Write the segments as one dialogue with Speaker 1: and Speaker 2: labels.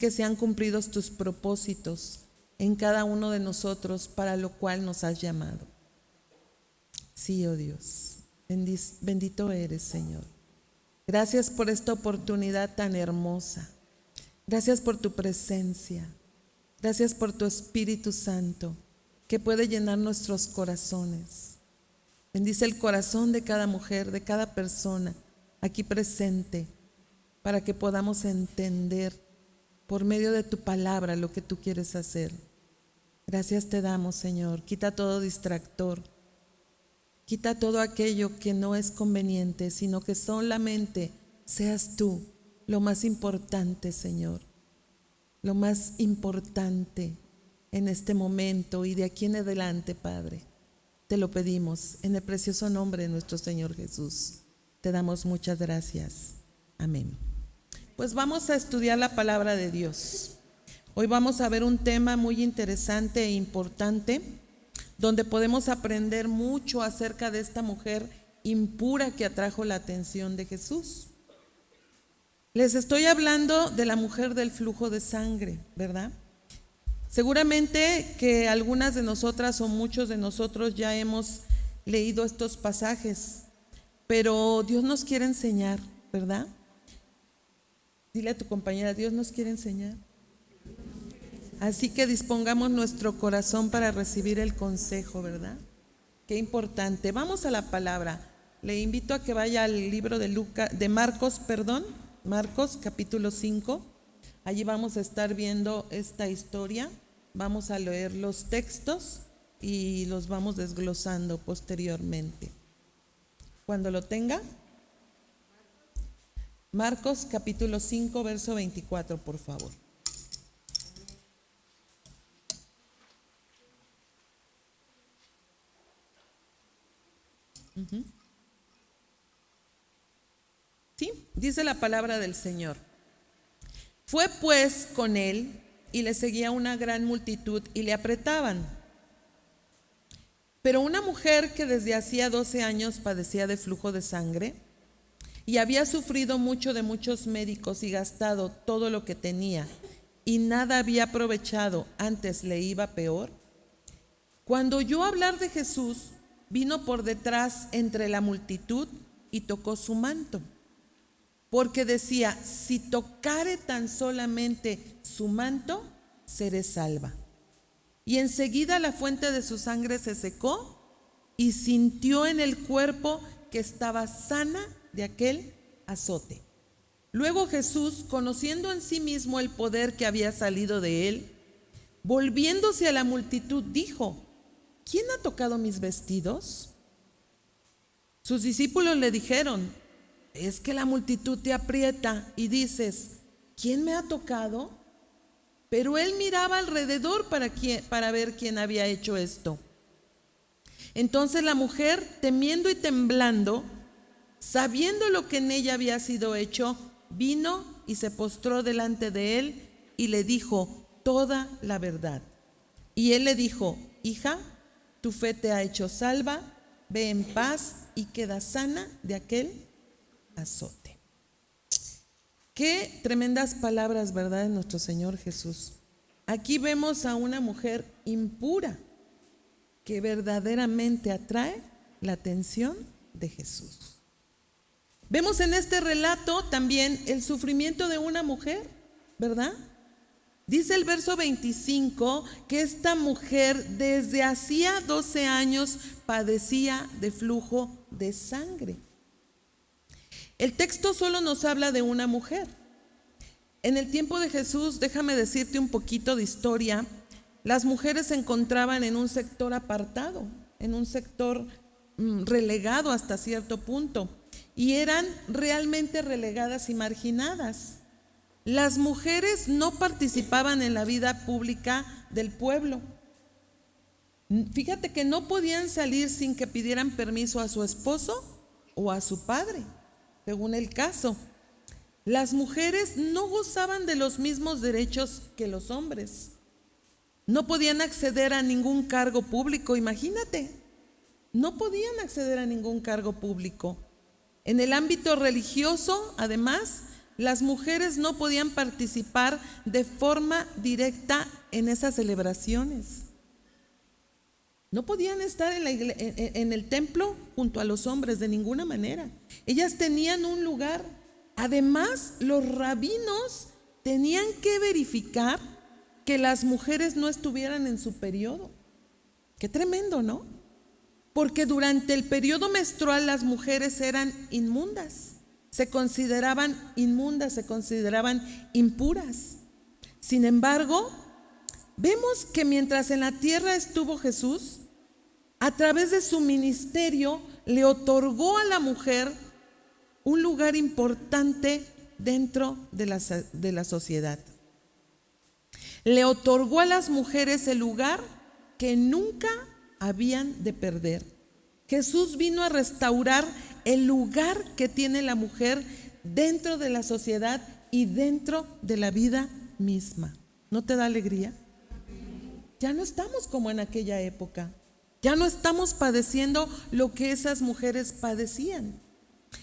Speaker 1: que sean cumplidos tus propósitos en cada uno de nosotros para lo cual nos has llamado. Sí, oh Dios, bendito eres, Señor. Gracias por esta oportunidad tan hermosa. Gracias por tu presencia. Gracias por tu Espíritu Santo que puede llenar nuestros corazones. Bendice el corazón de cada mujer, de cada persona aquí presente, para que podamos entender por medio de tu palabra lo que tú quieres hacer. Gracias te damos, Señor. Quita todo distractor. Quita todo aquello que no es conveniente, sino que solamente seas tú lo más importante, Señor. Lo más importante en este momento y de aquí en adelante, Padre. Te lo pedimos en el precioso nombre de nuestro Señor Jesús. Te damos muchas gracias. Amén. Pues vamos a estudiar la palabra de Dios. Hoy vamos a ver un tema muy interesante e importante, donde podemos aprender mucho acerca de esta mujer impura que atrajo la atención de Jesús. Les estoy hablando de la mujer del flujo de sangre, ¿verdad? Seguramente que algunas de nosotras o muchos de nosotros ya hemos leído estos pasajes, pero Dios nos quiere enseñar, ¿verdad? Dile a tu compañera, Dios nos quiere enseñar. Así que dispongamos nuestro corazón para recibir el consejo, ¿verdad? Qué importante. Vamos a la palabra. Le invito a que vaya al libro de Marcos capítulo 5. Allí vamos a estar viendo esta historia. Vamos a leer los textos y los vamos desglosando posteriormente. Cuando lo tenga. Marcos capítulo 5, verso 24, por favor. ¿Sí? Dice la palabra del Señor. Fue pues con él y le seguía una gran multitud y le apretaban. Pero una mujer que desde hacía 12 años padecía de flujo de sangre y había sufrido mucho de muchos médicos y gastado todo lo que tenía y nada había aprovechado, antes le iba peor, cuando oyó hablar de Jesús, vino por detrás entre la multitud y tocó su manto, porque decía, si tocare tan solamente su manto, seré salva. Y enseguida la fuente de su sangre se secó y sintió en el cuerpo que estaba sana de aquel azote. Luego Jesús, conociendo en sí mismo el poder que había salido de él, volviéndose a la multitud, dijo, ¿quién ha tocado mis vestidos? Sus discípulos le dijeron, es que la multitud te aprieta y dices, ¿quién me ha tocado? Pero él miraba alrededor para ver quién había hecho esto. Entonces la mujer, temiendo y temblando, sabiendo lo que en ella había sido hecho, vino y se postró delante de él y le dijo toda la verdad. Y él le dijo, hija, tu fe te ha hecho salva, ve en paz y queda sana de aquel azote. Qué tremendas palabras, ¿verdad?, de nuestro Señor Jesús. Aquí vemos a una mujer impura que verdaderamente atrae la atención de Jesús. Vemos en este relato también el sufrimiento de una mujer, ¿verdad? Dice el verso 25 que esta mujer desde hacía 12 años padecía de flujo de sangre. El texto solo nos habla de una mujer. En el tiempo de Jesús, déjame decirte un poquito de historia, las mujeres se encontraban en un sector apartado, en un sector relegado hasta cierto punto, y eran realmente relegadas y marginadas. Las mujeres no participaban en la vida pública del pueblo. Fíjate que no podían salir sin que pidieran permiso a su esposo o a su padre, según el caso. Las mujeres no gozaban de los mismos derechos que los hombres. No podían acceder a ningún cargo público, imagínate. No podían acceder a ningún cargo público. En el ámbito religioso, además, las mujeres no podían participar de forma directa en esas celebraciones. No podían estar en el templo junto a los hombres de ninguna manera. Ellas tenían un lugar. Además, los rabinos tenían que verificar que las mujeres no estuvieran en su periodo. Qué tremendo, ¿no? Porque durante el periodo menstrual las mujeres eran inmundas, se consideraban inmundas, se consideraban impuras. Sin embargo, vemos que mientras en la tierra estuvo Jesús, a través de su ministerio le otorgó a la mujer un lugar importante dentro de la sociedad. Le otorgó a las mujeres el lugar que nunca habían de perder. Jesús vino a restaurar el lugar que tiene la mujer dentro de la sociedad y dentro de la vida misma. ¿No te da alegría? Ya no estamos como en aquella época. Ya no estamos padeciendo lo que esas mujeres padecían.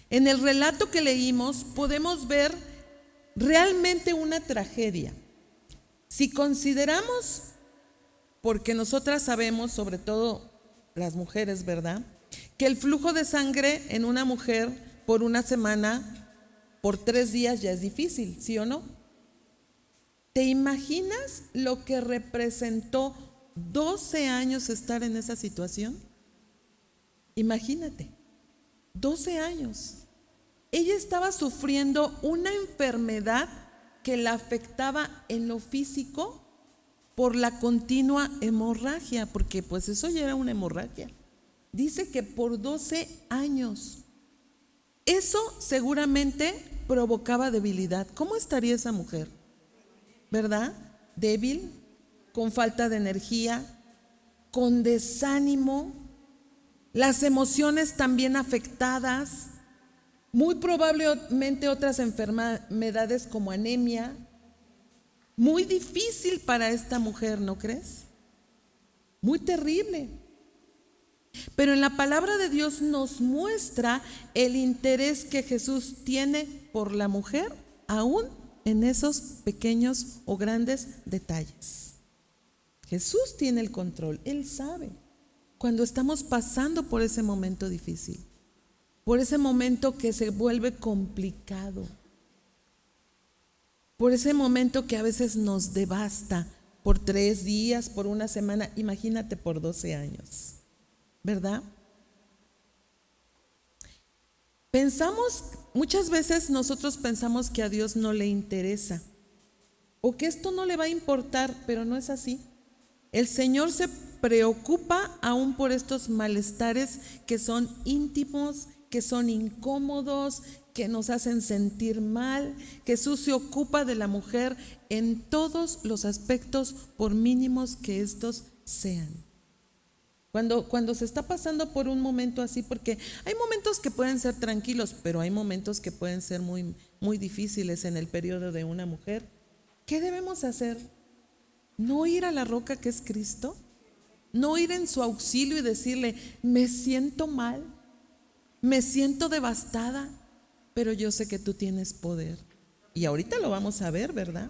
Speaker 1: En el relato que leímos podemos ver realmente una tragedia. Si consideramos, porque nosotras sabemos, sobre todo las mujeres, ¿verdad?, que el flujo de sangre en una mujer por una semana, por 3 días ya es difícil, ¿sí o no? ¿Te imaginas lo que representó 12 años estar en esa situación? Imagínate, 12 años. Ella estaba sufriendo una enfermedad que la afectaba en lo físico por la continua hemorragia, porque pues eso ya era una hemorragia. Dice que por 12 años. Eso seguramente provocaba debilidad. ¿Cómo estaría esa mujer? ¿Verdad? Débil, con falta de energía, con desánimo, las emociones también afectadas, muy probablemente otras enfermedades como anemia. Muy difícil para esta mujer, ¿no crees? Muy terrible. Pero en la palabra de Dios nos muestra el interés que Jesús tiene por la mujer, aún en esos pequeños o grandes detalles. Jesús tiene el control, Él sabe cuando estamos pasando por ese momento difícil, por ese momento que se vuelve complicado, por ese momento que a veces nos devasta por 3 días, por una semana, imagínate por 12 años, ¿verdad? Muchas veces nosotros pensamos que a Dios no le interesa o que esto no le va a importar, pero no es así. El Señor se preocupa aún por estos malestares que son íntimos, que son incómodos, que nos hacen sentir mal. Jesús se ocupa de la mujer en todos los aspectos, por mínimos que estos sean. Cuando se está pasando por un momento así, porque hay momentos que pueden ser tranquilos, pero hay momentos que pueden ser muy, muy difíciles en el periodo de una mujer, ¿qué debemos hacer? ¿No ir a la roca que es Cristo? ¿No ir en su auxilio y decirle, me siento mal, me siento devastada, pero yo sé que tú tienes poder? Y ahorita lo vamos a ver, ¿verdad?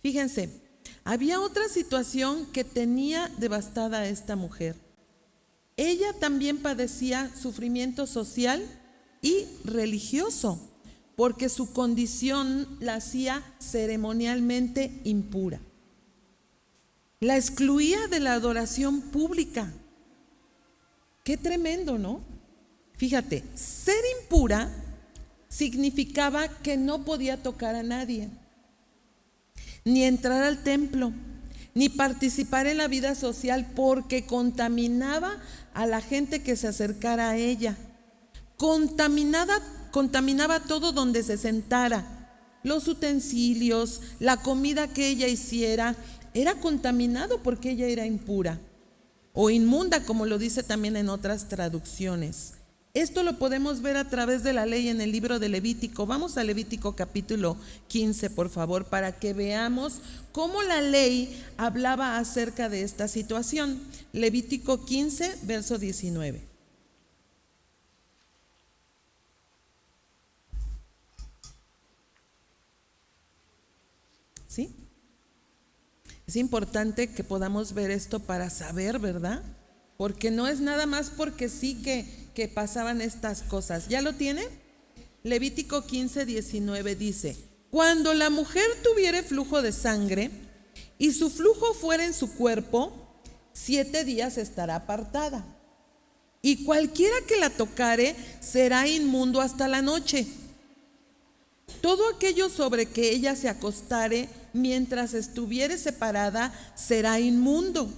Speaker 1: Fíjense, había otra situación que tenía devastada a esta mujer. Ella también padecía sufrimiento social y religioso, porque su condición la hacía ceremonialmente impura. La excluía de la adoración pública. Qué tremendo, ¿no? Fíjate, ser impura significaba que no podía tocar a nadie, ni entrar al templo, ni participar en la vida social, porque contaminaba a la gente que se acercara a ella. Contaminaba todo donde se sentara, los utensilios, la comida que ella hiciera, era contaminado porque ella era impura o inmunda, como lo dice también en otras traducciones. Esto lo podemos ver a través de la ley en el libro de Levítico. Vamos a Levítico capítulo 15, por favor, para que veamos cómo la ley hablaba acerca de esta situación. Levítico 15, verso 19. ¿sí? Es importante que podamos ver esto para saber, ¿verdad? Porque no es nada más porque sí que pasaban estas cosas. ¿Ya lo tiene? Levítico 15:19 dice: cuando la mujer tuviere flujo de sangre y su flujo fuera en su cuerpo, 7 días estará apartada. Y cualquiera que la tocare será inmundo hasta la noche. Todo aquello sobre que ella se acostare mientras estuviere separada será inmundo.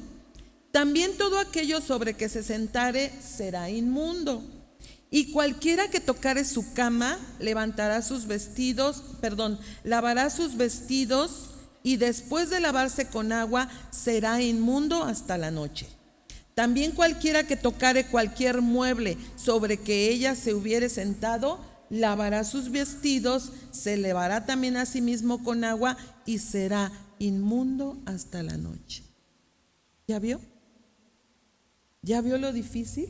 Speaker 1: También todo aquello sobre que se sentare será inmundo. Y cualquiera que tocare su cama lavará sus vestidos y después de lavarse con agua será inmundo hasta la noche. También cualquiera que tocare cualquier mueble sobre que ella se hubiere sentado, lavará sus vestidos, se lavará también a sí mismo con agua y será inmundo hasta la noche. ¿Ya vio? ¿Ya vio lo difícil?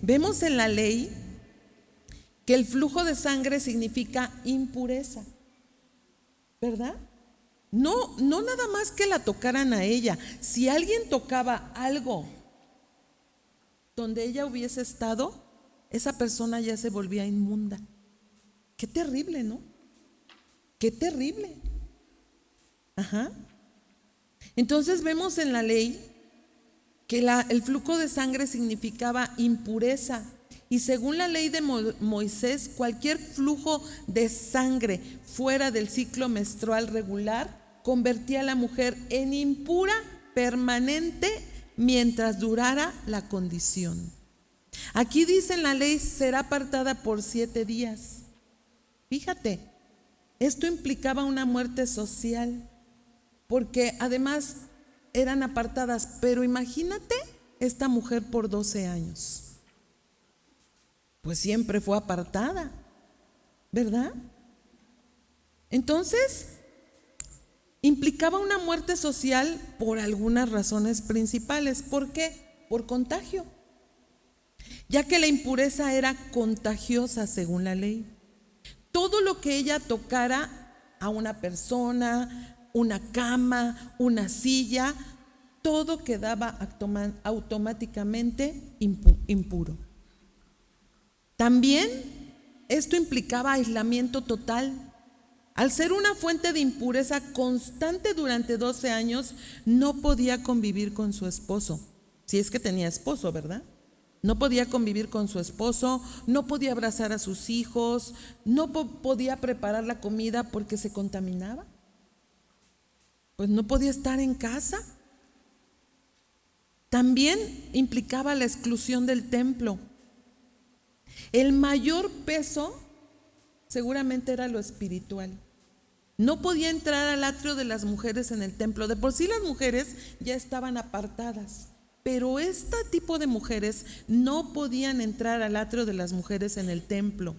Speaker 1: Vemos en la ley que el flujo de sangre significa impureza, ¿verdad? No nada más que la tocaran a ella. Si alguien tocaba algo donde ella hubiese estado, esa persona ya se volvía inmunda. Qué terrible, ¿no? Qué terrible. Ajá. Entonces vemos en la ley que el flujo de sangre significaba impureza. Y según la ley de Moisés, cualquier flujo de sangre fuera del ciclo menstrual regular convertía a la mujer en impura permanente mientras durara la condición. Aquí dice en la ley: será apartada por 7 días. Fíjate, esto implicaba una muerte social, porque además eran apartadas. Pero imagínate esta mujer por 12 años. Pues siempre fue apartada, ¿verdad? Entonces, implicaba una muerte social por algunas razones principales. ¿Por qué? Por contagio, ya que la impureza era contagiosa según la ley. Todo lo que ella tocara a una persona, una cama, una silla, todo quedaba automáticamente impuro. También esto implicaba aislamiento total. Al ser una fuente de impureza constante durante 12 años, no podía convivir con su esposo, si es que tenía esposo, ¿verdad? No podía convivir con su esposo, no podía abrazar a sus hijos, no podía preparar la comida porque se contaminaba. Pues no podía estar en casa. También implicaba la exclusión del templo. El mayor peso seguramente era lo espiritual. No podía entrar al atrio de las mujeres en el templo. De por sí las mujeres ya estaban apartadas, pero este tipo de mujeres no podían entrar al atrio de las mujeres en el templo,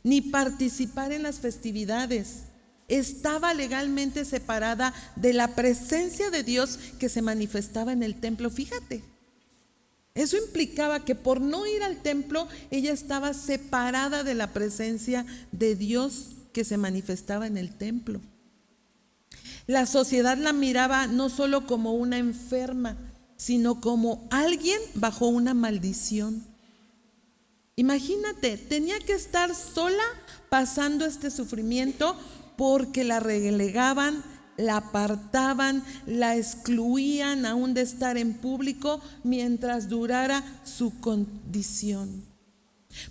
Speaker 1: ni participar en las festividades. Estaba legalmente separada de la presencia de Dios que se manifestaba en el templo. Fíjate, eso implicaba que por no ir al templo, ella estaba separada de la presencia de Dios que se manifestaba en el templo. La sociedad la miraba no solo como una enferma, sino como alguien bajo una maldición. Imagínate, tenía que estar sola pasando este sufrimiento porque la relegaban, la apartaban, la excluían aún de estar en público mientras durara su condición.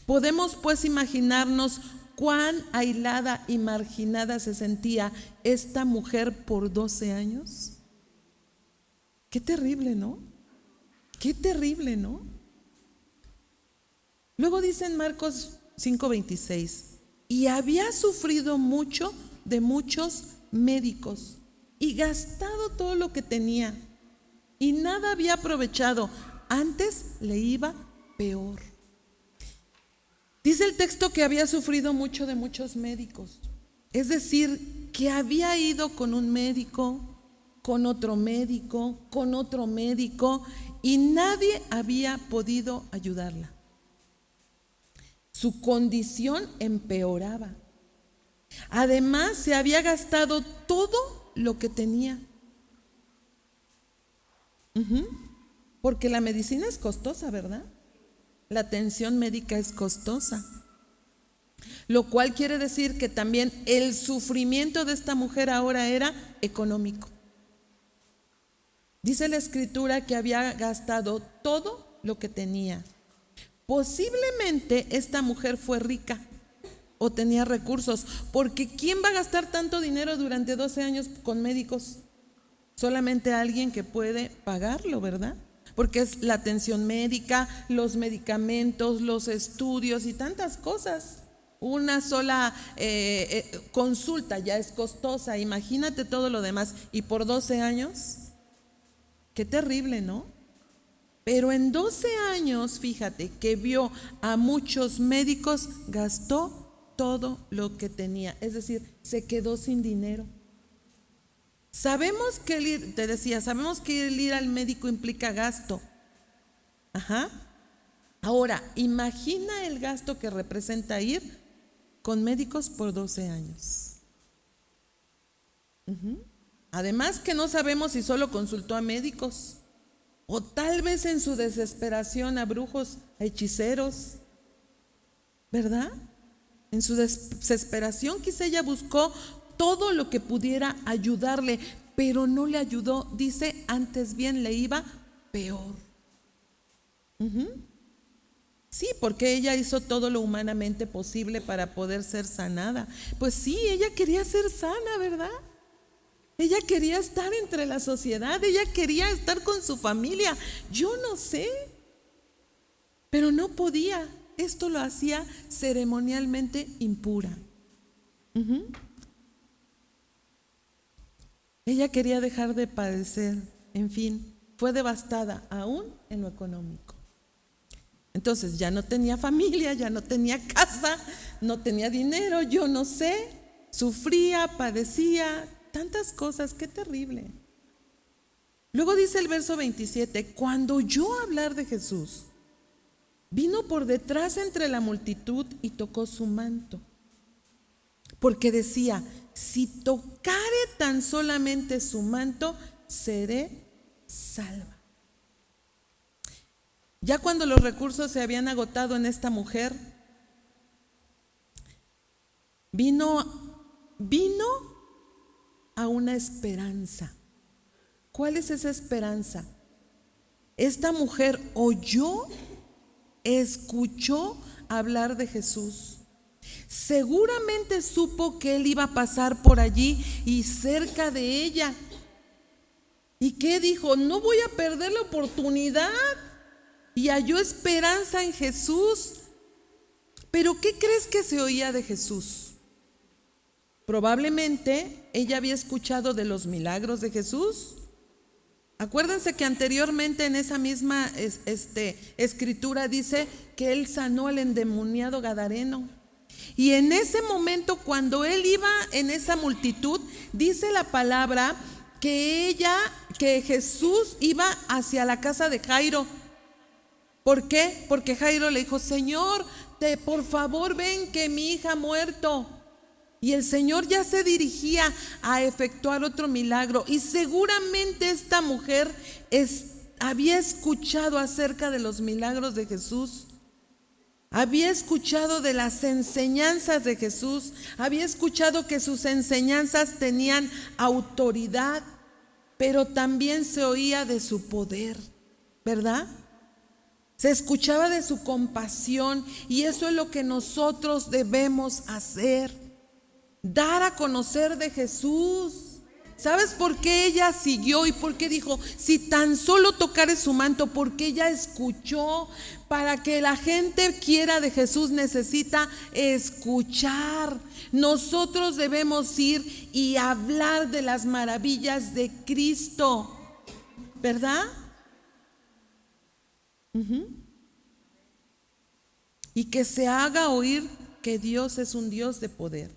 Speaker 1: Podemos pues imaginarnos cuán aislada y marginada se sentía esta mujer por 12 años. Qué terrible, ¿no? Qué terrible, ¿no? Luego dice en Marcos 5:26: y había sufrido mucho de muchos médicos y gastado todo lo que tenía y nada había aprovechado, antes le iba peor. Dice el texto que había sufrido mucho de muchos médicos, es decir, que había ido con un médico, con otro médico, con otro médico, y nadie había podido ayudarla. Su condición empeoraba. Además, se había gastado todo lo que tenía. Porque la medicina es costosa, ¿verdad? La atención médica es costosa. Lo cual quiere decir que también el sufrimiento de esta mujer ahora era económico. Dice la escritura que había gastado todo lo que tenía. Posiblemente esta mujer fue rica o tenía recursos, porque ¿quién va a gastar tanto dinero durante 12 años con médicos? Solamente alguien que puede pagarlo, ¿verdad? Porque es la atención médica, los medicamentos, los estudios y tantas cosas. Una sola consulta ya es costosa, imagínate todo lo demás. Y por 12 años, qué terrible, ¿no? Pero en 12 años, fíjate, que vio a muchos médicos, gastó todo lo que tenía. Es decir, se quedó sin dinero. Sabemos que te decía, sabemos que el ir al médico implica gasto. Ahora, imagina el gasto que representa ir con médicos por 12 años. Además que no sabemos si solo consultó a médicos o tal vez en su desesperación a brujos, a hechiceros, ¿verdad? En su desesperación quizá ella buscó todo lo que pudiera ayudarle, pero no le ayudó. Dice, antes bien le iba peor. Sí, porque ella hizo todo lo humanamente posible para poder ser sanada. Pues sí, ella quería ser sana, ¿verdad? Ella quería estar entre la sociedad, ella quería estar con su familia. Yo no sé, pero no podía. Esto lo hacía ceremonialmente impura. Ella quería dejar de padecer. En fin, fue devastada aún en lo económico. Entonces ya no tenía familia, ya no tenía casa, no tenía dinero, yo no sé, sufría, padecía, tantas cosas, qué terrible. Luego dice el verso 27, cuando oyó hablar de Jesús, vino por detrás entre la multitud y tocó su manto, porque decía, si tocare tan solamente su manto, seré salva. Ya cuando los recursos se habían agotado en esta mujer, vino a una esperanza. ¿Cuál es esa esperanza? Esta mujer oyó, escuchó hablar de Jesús. Seguramente supo que él iba a pasar por allí y cerca de ella. ¿Y qué dijo? No voy a perder la oportunidad. Y halló esperanza en Jesús. ¿Pero qué crees que se oía de Jesús? Probablemente ella había escuchado de los milagros de Jesús. Acuérdense que anteriormente en esa misma escritura dice que él sanó al endemoniado gadareno. Y en ese momento, cuando él iba en esa multitud, dice la palabra que Jesús iba hacia la casa de Jairo. ¿Por qué? Porque Jairo le dijo, Señor, por favor ven que mi hija ha muerto. Y el Señor ya se dirigía a efectuar otro milagro. Y seguramente esta mujer había escuchado acerca de los milagros de Jesús. Había escuchado de las enseñanzas de Jesús. Había escuchado que sus enseñanzas tenían autoridad, pero también se oía de su poder, ¿verdad? Se escuchaba de su compasión, y eso es lo que nosotros debemos hacer, dar a conocer de Jesús. ¿Sabes por qué ella siguió y por qué dijo, si tan solo tocare su manto? Porque ella escuchó. Para que la gente quiera de Jesús necesita escuchar. Nosotros debemos ir y hablar de las maravillas de Cristo, ¿verdad? Y que se haga oír que Dios es un Dios de poder.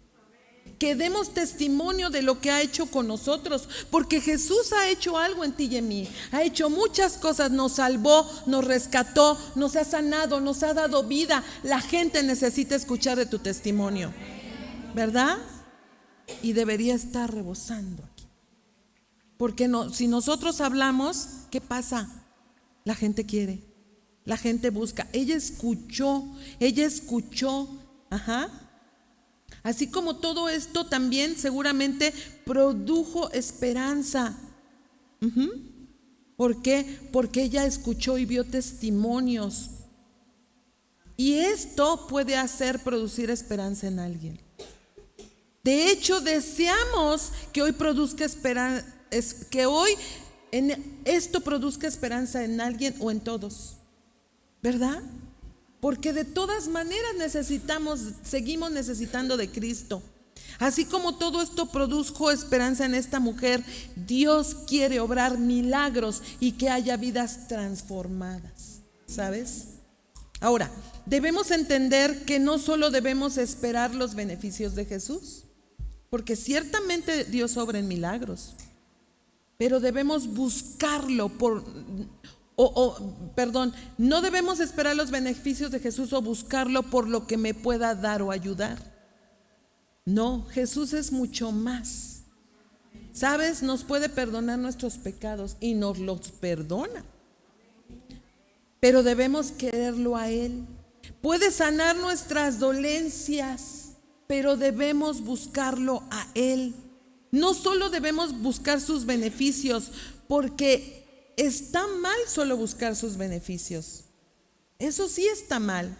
Speaker 1: Que demos testimonio de lo que ha hecho con nosotros, porque Jesús ha hecho algo en ti y en mí. Ha hecho muchas cosas, nos salvó, nos rescató, nos ha sanado, nos ha dado vida. La gente necesita escuchar de tu testimonio, ¿verdad? y debería estar rebosando aquí. Porque no, si nosotros hablamos, ¿qué pasa? La gente quiere, la gente busca. Ella escuchó, ajá. Así como todo esto también seguramente produjo esperanza. ¿Por qué? Porque ella escuchó y vio testimonios. Y esto puede hacer producir esperanza en alguien. De hecho, deseamos que hoy produzca esperanza, que hoy esto produzca esperanza en alguien o en todos, ¿verdad? Porque de todas maneras seguimos necesitando de Cristo. Así como todo esto produjo esperanza en esta mujer, Dios quiere obrar milagros y que haya vidas transformadas, ¿sabes? Ahora, debemos entender que no solo debemos esperar los beneficios de Jesús, porque ciertamente Dios obra en milagros, pero debemos buscarlo no debemos esperar los beneficios de Jesús o buscarlo por lo que me pueda dar o ayudar. No, Jesús es mucho más. ¿Sabes? Nos puede perdonar nuestros pecados y nos los perdona. Pero debemos quererlo a Él. Puede sanar nuestras dolencias, pero debemos buscarlo a Él. No solo debemos buscar sus beneficios, porque está mal solo buscar sus beneficios. Eso sí está mal.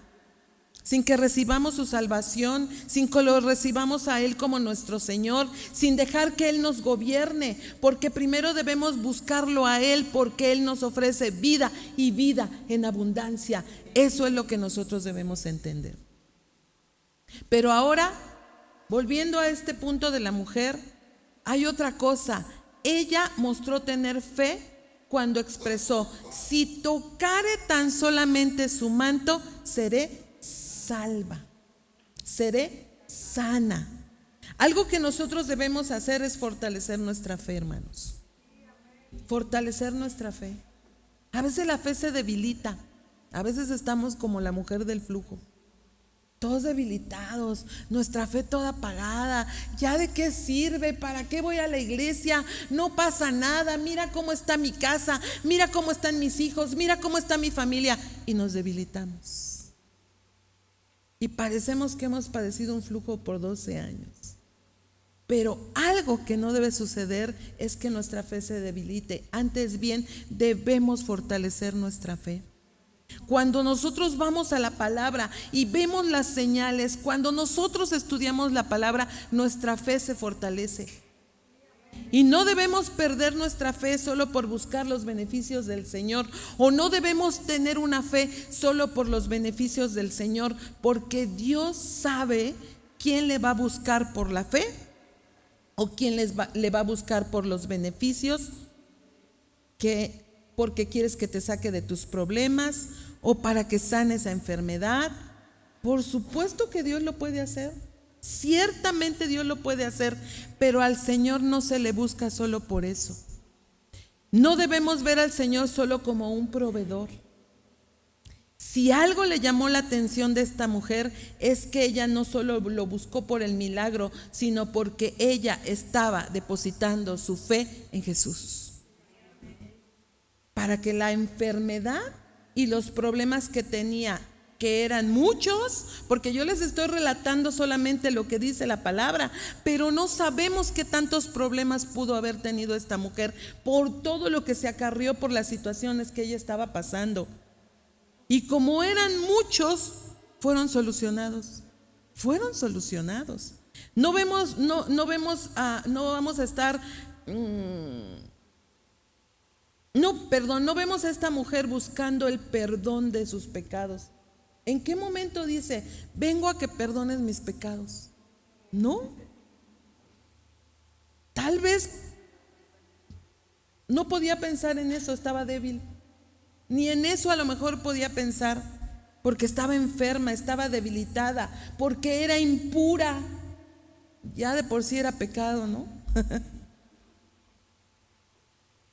Speaker 1: Sin que recibamos su salvación, sin que lo recibamos a Él como nuestro Señor, sin dejar que Él nos gobierne, porque primero debemos buscarlo a Él, porque Él nos ofrece vida y vida en abundancia. Eso es lo que nosotros debemos entender. Pero ahora, volviendo a este punto de la mujer, hay otra cosa. Ella mostró tener fe cuando expresó: si tocare tan solamente su manto, seré salva, seré sana. Algo que nosotros debemos hacer es fortalecer nuestra fe, hermanos. Fortalecer nuestra fe. A veces la fe se debilita. A veces estamos como la mujer del flujo, todos debilitados, nuestra fe toda apagada. ¿Ya de qué sirve? ¿Para qué voy a la iglesia? No pasa nada. Mira cómo está mi casa, mira cómo están mis hijos, mira cómo está mi familia. Y nos debilitamos. Y parecemos que hemos padecido un flujo por 12 años. Pero algo que no debe suceder es que nuestra fe se debilite. Antes bien, debemos fortalecer nuestra fe. Cuando nosotros vamos a la palabra y vemos las señales, cuando nosotros estudiamos la palabra, nuestra fe se fortalece. Y no debemos perder nuestra fe solo por buscar los beneficios del Señor, o no debemos tener una fe solo por los beneficios del Señor, porque Dios sabe quién le va a buscar por la fe o quién le va a buscar por los beneficios, porque quieres que te saque de tus problemas o para que sane esa enfermedad. Por supuesto que Dios lo puede hacer. Ciertamente Dios lo puede hacer, pero al Señor no se le busca solo por eso. No debemos ver al Señor solo como un proveedor. Si algo le llamó la atención de esta mujer es que ella no solo lo buscó por el milagro, sino porque ella estaba depositando su fe en Jesús, para que la enfermedad y los problemas que tenía, que eran muchos, porque yo les estoy relatando solamente lo que dice la palabra, pero no sabemos qué tantos problemas pudo haber tenido esta mujer por todo lo que se acarrió, por las situaciones que ella estaba pasando. Y como eran muchos, fueron solucionados. No vamos a estar no vemos a esta mujer buscando el perdón de sus pecados. ¿En qué momento dice: vengo a que perdones mis pecados? No. Tal vez no podía pensar en eso, estaba débil. Ni en eso a lo mejor podía pensar, porque estaba enferma, estaba debilitada, porque era impura. Ya de por sí era pecado, ¿no?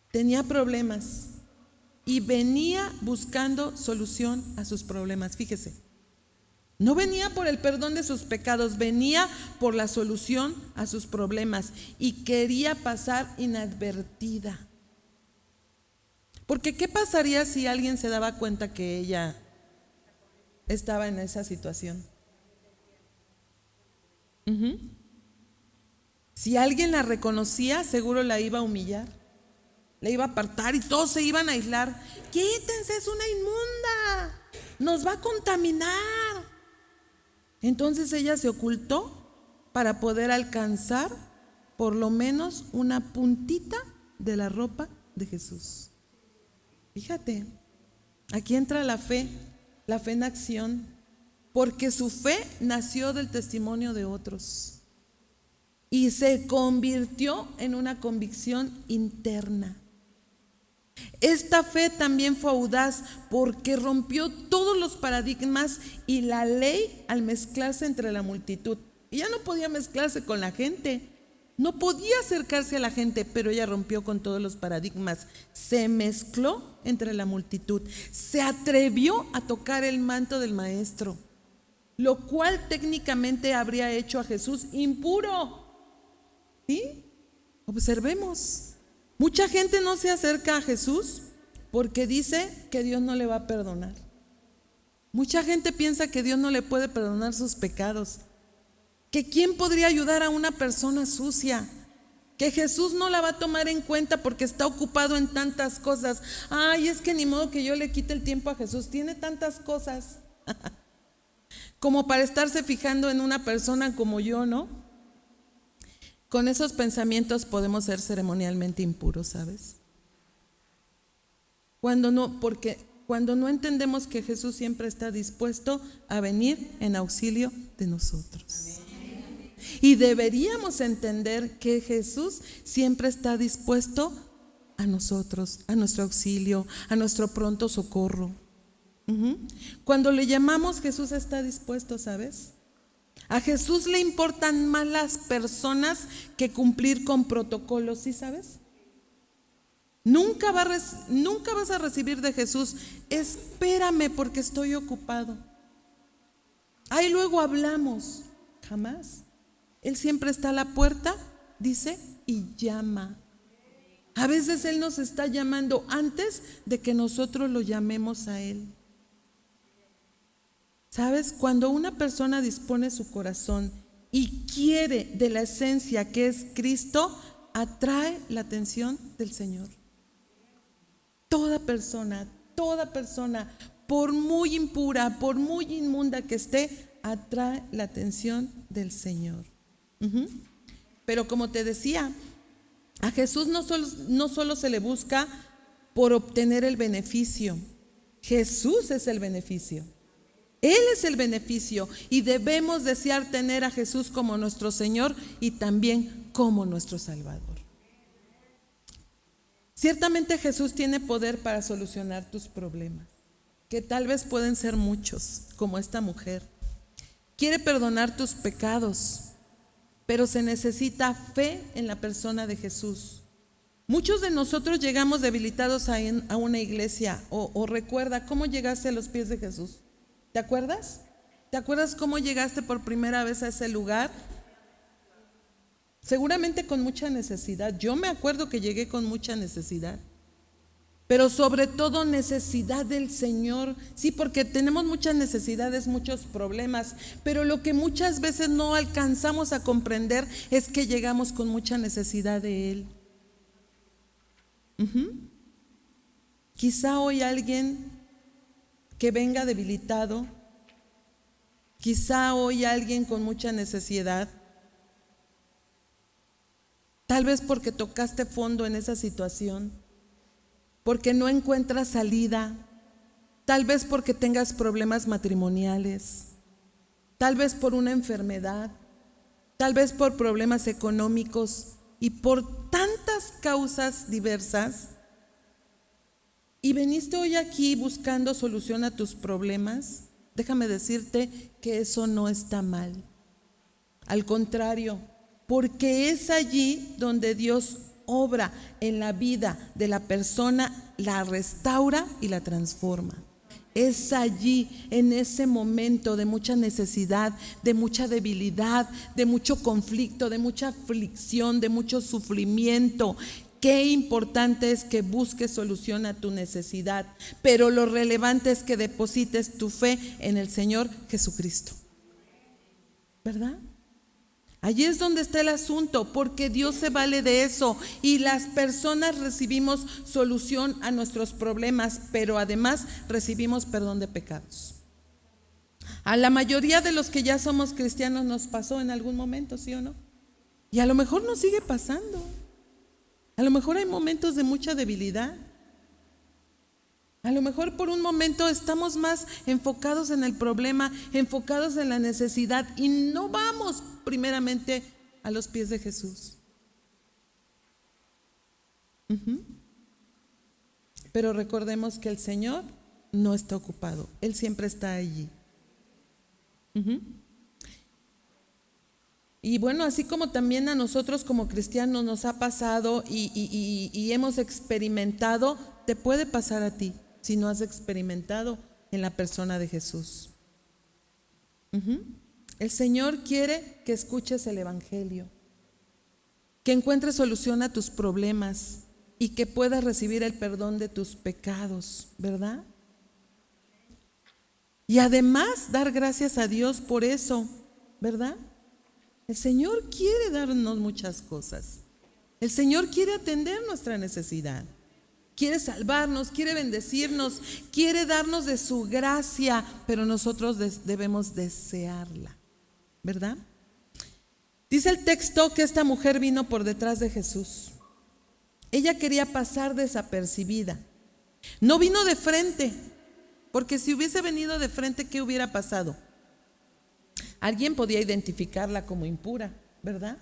Speaker 1: Tenía problemas y venía buscando solución a sus problemas. Fíjese, No venía por el perdón de sus pecados, venía por la solución a sus problemas y quería pasar inadvertida. Porque ¿qué pasaría si alguien se daba cuenta que ella estaba en esa situación? Si alguien la reconocía, seguro la iba a humillar, la iba a apartar y todos se iban a aislar. Quítense, es una inmunda, nos va a contaminar. Entonces ella se ocultó para poder alcanzar por lo menos una puntita de la ropa de Jesús. Fíjate, aquí entra la fe en acción, porque su fe nació del testimonio de otros y se convirtió en una convicción interna. Esta fe también fue audaz porque rompió todos los paradigmas y la ley al mezclarse entre la multitud. Ella no podía mezclarse con la gente, no podía acercarse a la gente, pero ella rompió con todos los paradigmas, se mezcló entre la multitud, se atrevió a tocar el manto del maestro, lo cual técnicamente habría hecho a Jesús impuro. ¿Sí? Observemos. Mucha gente no se acerca a Jesús porque dice que Dios no le va a perdonar. Mucha gente piensa que Dios no le puede perdonar sus pecados, que quién podría ayudar a una persona sucia, que Jesús no la va a tomar en cuenta porque está ocupado en tantas cosas. Ay, es que ni modo que yo le quite el tiempo a Jesús, tiene tantas cosas como para estarse fijando en una persona como yo, ¿no? Con esos pensamientos podemos ser ceremonialmente impuros, ¿sabes? Porque cuando no entendemos que Jesús siempre está dispuesto a venir en auxilio de nosotros. Y deberíamos entender que Jesús siempre está dispuesto a nosotros, a nuestro auxilio, a nuestro pronto socorro. Cuando le llamamos, Jesús está dispuesto, ¿sabes? A Jesús le importan más las personas que cumplir con protocolos, ¿sí sabes? Nunca vas a recibir de Jesús, espérame porque estoy ocupado. Ahí luego hablamos, jamás. Él siempre está a la puerta, dice, y llama. A veces Él nos está llamando antes de que nosotros lo llamemos a Él. ¿Sabes? Cuando una persona dispone su corazón y quiere de la esencia que es Cristo, atrae la atención del Señor. Toda persona, por muy impura, por muy inmunda que esté, atrae la atención del Señor. Pero como te decía, a Jesús no solo se le busca por obtener el beneficio. Jesús es el beneficio. Él es el beneficio y debemos desear tener a Jesús como nuestro Señor y también como nuestro Salvador. Ciertamente Jesús tiene poder para solucionar tus problemas, que tal vez pueden ser muchos, como esta mujer. Quiere perdonar tus pecados, pero se necesita fe en la persona de Jesús. Muchos de nosotros llegamos debilitados a una iglesia o recuerda cómo llegaste a los pies de Jesús. ¿Te acuerdas? ¿Te acuerdas cómo llegaste por primera vez a ese lugar? Seguramente con mucha necesidad. Yo me acuerdo que llegué con mucha necesidad, pero sobre todo necesidad del Señor. Sí, porque tenemos muchas necesidades, muchos problemas, pero lo que muchas veces no alcanzamos a comprender es que llegamos con mucha necesidad de Él. Quizá hoy alguien que venga debilitado, quizá hoy alguien con mucha necesidad, tal vez porque tocaste fondo en esa situación, porque no encuentras salida, tal vez porque tengas problemas matrimoniales, tal vez por una enfermedad, tal vez por problemas económicos y por tantas causas diversas. Y viniste hoy aquí buscando solución a tus problemas. Déjame decirte que eso no está mal. Al contrario, porque es allí donde Dios obra en la vida de la persona, la restaura y la transforma. Es allí, en ese momento de mucha necesidad, de mucha debilidad, de mucho conflicto, de mucha aflicción, de mucho sufrimiento. Qué importante es que busques solución a tu necesidad, pero lo relevante es que deposites tu fe en el Señor Jesucristo, ¿verdad? Allí es donde está el asunto, porque Dios se vale de eso y las personas recibimos solución a nuestros problemas, pero además recibimos perdón de pecados. A la mayoría de los que ya somos cristianos nos pasó en algún momento, ¿sí o no? Y a lo mejor nos sigue pasando. A lo mejor hay momentos de mucha debilidad. A lo mejor por un momento estamos más enfocados en el problema, enfocados en la necesidad y no vamos primeramente a los pies de Jesús. Pero recordemos que el Señor no está ocupado, Él siempre está allí. Y bueno, así como también a nosotros como cristianos nos ha pasado y hemos experimentado, te puede pasar a ti si no has experimentado en la persona de Jesús. El Señor quiere que escuches el Evangelio, que encuentres solución a tus problemas y que puedas recibir el perdón de tus pecados, ¿verdad? Y además dar gracias a Dios por eso, ¿verdad? El Señor quiere darnos muchas cosas. El Señor quiere atender nuestra necesidad. Quiere salvarnos, quiere bendecirnos, quiere darnos de su gracia, pero nosotros debemos desearla, ¿verdad? Dice el texto que esta mujer vino por detrás de Jesús. Ella quería pasar desapercibida. No vino de frente, porque si hubiese venido de frente, ¿qué hubiera pasado? Alguien podía identificarla como impura, ¿verdad?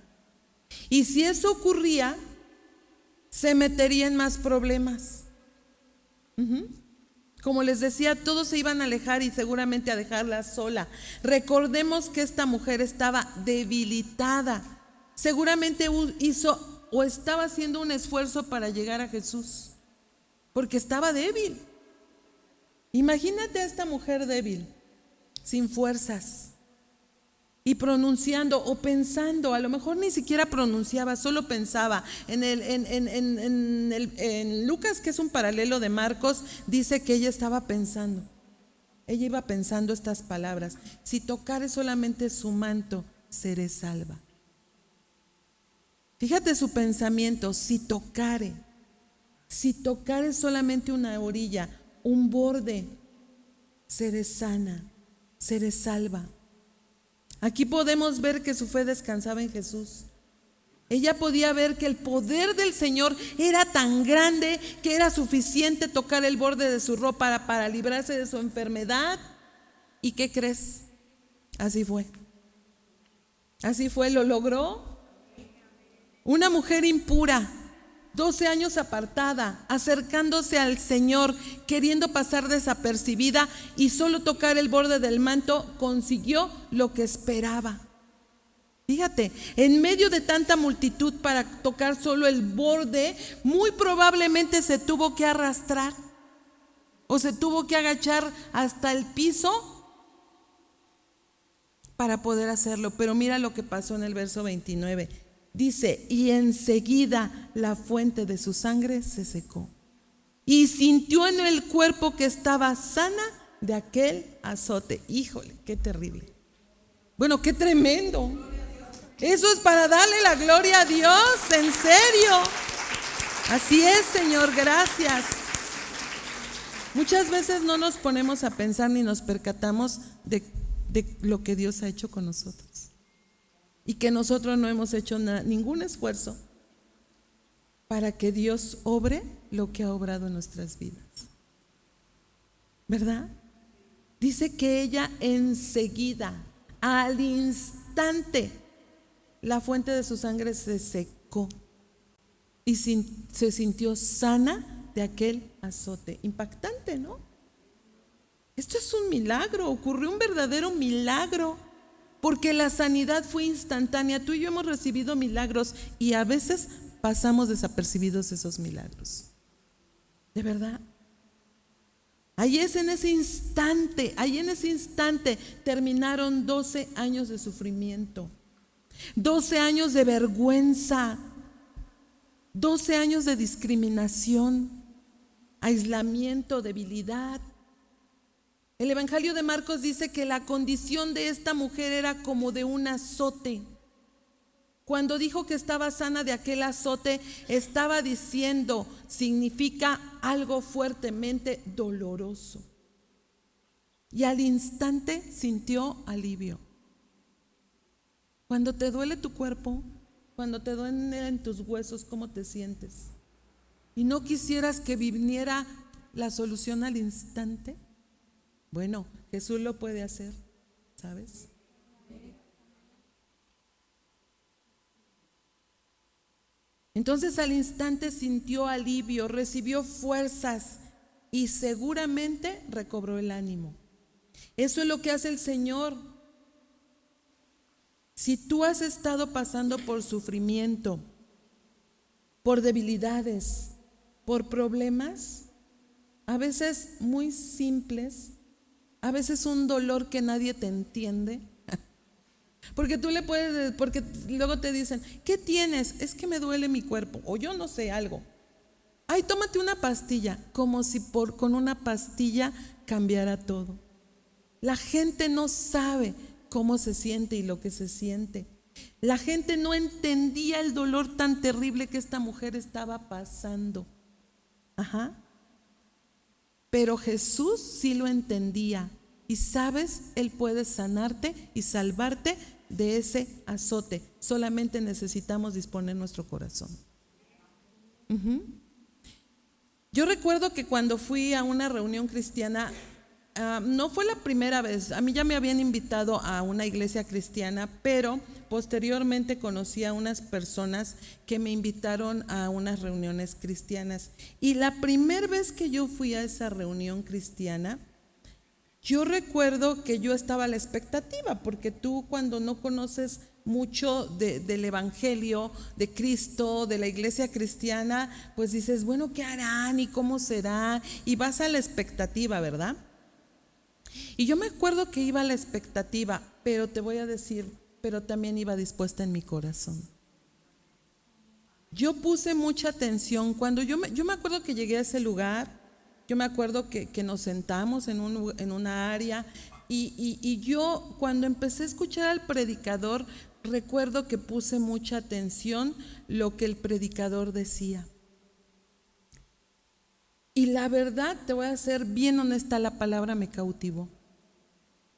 Speaker 1: Y si eso ocurría, se metería en más problemas. Como les decía, todos se iban a alejar y seguramente a dejarla sola. Recordemos que esta mujer estaba debilitada. Seguramente hizo o estaba haciendo un esfuerzo para llegar a Jesús, porque estaba débil. Imagínate a esta mujer débil, sin fuerzas, y pronunciando o pensando, a lo mejor ni siquiera pronunciaba, solo pensaba. En Lucas, que es un paralelo de Marcos, dice que ella estaba pensando. Ella iba pensando estas palabras: si tocare solamente su manto, seré salva. Fíjate su pensamiento: si tocare solamente una orilla, un borde, seré sana, seré salva. Aquí podemos ver que su fe descansaba en Jesús. Ella podía ver que el poder del Señor era tan grande que era suficiente tocar el borde de su ropa para librarse de su enfermedad. ¿Y qué crees? Así fue. Así fue, lo logró. Una mujer impura, 12 años apartada, acercándose al Señor, queriendo pasar desapercibida, y solo tocar el borde del manto consiguió lo que esperaba. Fíjate, en medio de tanta multitud, para tocar solo el borde, muy probablemente se tuvo que arrastrar o se tuvo que agachar hasta el piso para poder hacerlo. Pero mira lo que pasó en el verso 29. Dice: y enseguida la fuente de su sangre se secó, y sintió en el cuerpo que estaba sana de aquel azote. Híjole, qué terrible. Bueno, qué tremendo. Eso es para darle la gloria a Dios, en serio. Así es, Señor, gracias. Muchas veces no nos ponemos a pensar ni nos percatamos de lo que Dios ha hecho con nosotros. Y que nosotros no hemos hecho ningún esfuerzo para que Dios obre lo que ha obrado en nuestras vidas, ¿verdad? Dice que ella enseguida, al instante, la fuente de su sangre se secó y se sintió sana de aquel azote. Impactante, ¿no? Esto es un milagro, ocurrió un verdadero milagro. Porque la sanidad fue instantánea. Tú y yo hemos recibido milagros y a veces pasamos desapercibidos esos milagros. ¿De verdad? Ahí es en ese instante, ahí en ese instante terminaron 12 años de sufrimiento, 12 años de vergüenza, 12 años de discriminación, aislamiento, debilidad. El Evangelio de Marcos dice que la condición de esta mujer era como de un azote. Cuando dijo que estaba sana de aquel azote, estaba diciendo, significa algo fuertemente doloroso. Y al instante sintió alivio. Cuando te duele tu cuerpo, cuando te duelen tus huesos, ¿cómo te sientes? ¿Y no quisieras que viniera la solución al instante? Bueno, Jesús lo puede hacer, ¿sabes? Entonces al instante sintió alivio, recibió fuerzas y seguramente recobró el ánimo. Eso es lo que hace el Señor. Si tú has estado pasando por sufrimiento, por debilidades, por problemas, a veces muy simples, a veces un dolor que nadie te entiende, porque tú le puedes, porque luego te dicen, ¿qué tienes? Es que me duele mi cuerpo, o yo no sé, algo. Ay, tómate una pastilla, como si con una pastilla cambiara todo. La gente no sabe cómo se siente y lo que se siente. La gente no entendía el dolor tan terrible que esta mujer estaba pasando. Ajá. Pero Jesús sí lo entendía. Y sabes, Él puede sanarte y salvarte de ese azote. Solamente necesitamos disponer nuestro corazón. Yo recuerdo que cuando fui a una reunión cristiana, no fue la primera vez. A mí ya me habían invitado a una iglesia cristiana, pero posteriormente conocí a unas personas que me invitaron a unas reuniones cristianas. Y la primera vez que yo fui a esa reunión cristiana, yo recuerdo que yo estaba a la expectativa, porque tú cuando no conoces mucho del Evangelio, de Cristo, de la iglesia cristiana, pues dices, bueno, ¿qué harán y cómo será? Y vas a la expectativa, ¿verdad? Y yo me acuerdo que iba a la expectativa, pero te voy a decir, pero también iba dispuesta en mi corazón. Yo puse mucha atención cuando yo me acuerdo que llegué a ese lugar. Yo me acuerdo que nos sentamos en una área y yo cuando empecé a escuchar al predicador, recuerdo que puse mucha atención lo que el predicador decía. Y la verdad, te voy a ser bien honesta, la palabra me cautivó.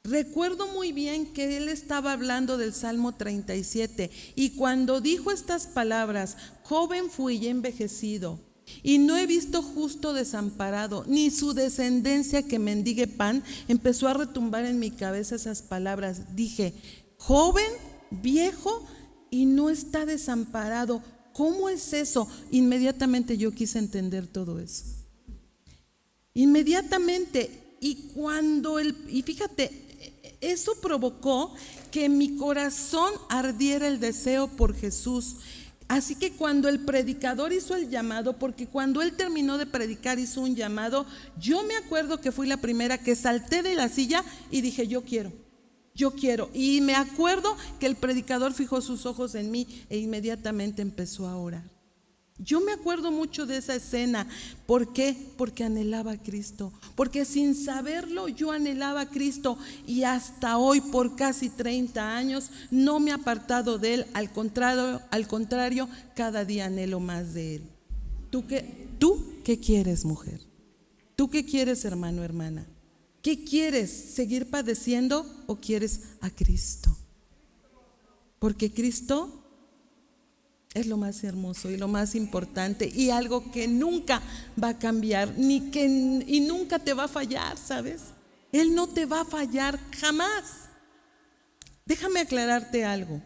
Speaker 1: Recuerdo muy bien que él estaba hablando del Salmo 37 y cuando dijo estas palabras, joven fui y envejecido, y no he visto justo desamparado, ni su descendencia que mendigue pan, empezó a retumbar en mi cabeza esas palabras. Dije, joven, viejo, y no está desamparado. ¿Cómo es eso? Inmediatamente yo quise entender todo eso. Inmediatamente. Y fíjate, eso provocó que en mi corazón ardiera el deseo por Jesús. Así que cuando el predicador hizo el llamado, porque cuando él terminó de predicar hizo un llamado, yo me acuerdo que fui la primera que salté de la silla y dije, yo quiero. Y me acuerdo que el predicador fijó sus ojos en mí e inmediatamente empezó a orar. Yo me acuerdo mucho de esa escena. ¿Por qué? Porque anhelaba a Cristo. Porque sin saberlo yo anhelaba a Cristo. Y hasta hoy, por casi 30 años, no me he apartado de Él. Al contrario, cada día anhelo más de Él. ¿Tú qué quieres, mujer? ¿Tú qué quieres, hermano, hermana? ¿Qué quieres? ¿Seguir padeciendo o quieres a Cristo? Porque Cristo es lo más hermoso y lo más importante y algo que nunca va a cambiar y nunca te va a fallar, ¿sabes? Él no te va a fallar jamás. Déjame aclararte algo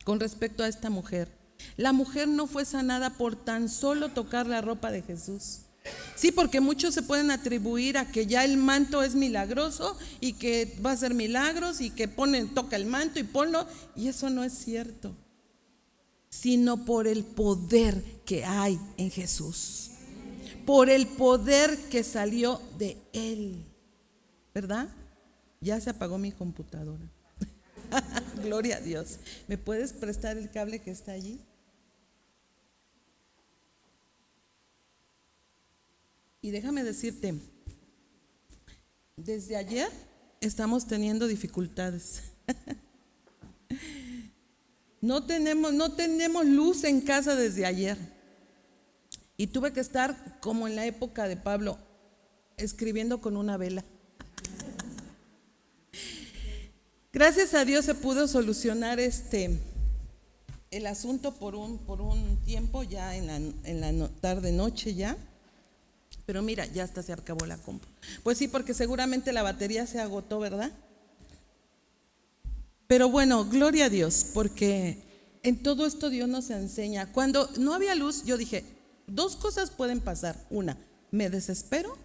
Speaker 1: con respecto a esta mujer. La mujer no fue sanada por tan solo tocar la ropa de Jesús. Sí, porque muchos se pueden atribuir a que ya el manto es milagroso y que va a hacer milagros y que toca el manto y ponlo, y eso no es cierto, sino por el poder que hay en Jesús. por el poder que salió de Él. ¿Verdad? Ya se apagó mi computadora. Gloria a Dios. ¿Me puedes prestar el cable que está allí? Y déjame decirte, desde ayer estamos teniendo dificultades. No tenemos luz en casa desde ayer. Y tuve que estar como en la época de Pablo, escribiendo con una vela. Gracias a Dios se pudo solucionar el asunto por un tiempo, ya en la tarde noche ya. Pero mira, ya hasta se acabó la compu. Pues sí, porque seguramente la batería se agotó, ¿verdad? Pero bueno, gloria a Dios, porque en todo esto Dios nos enseña. Cuando no había luz, yo dije, dos cosas pueden pasar. Una, me desespero,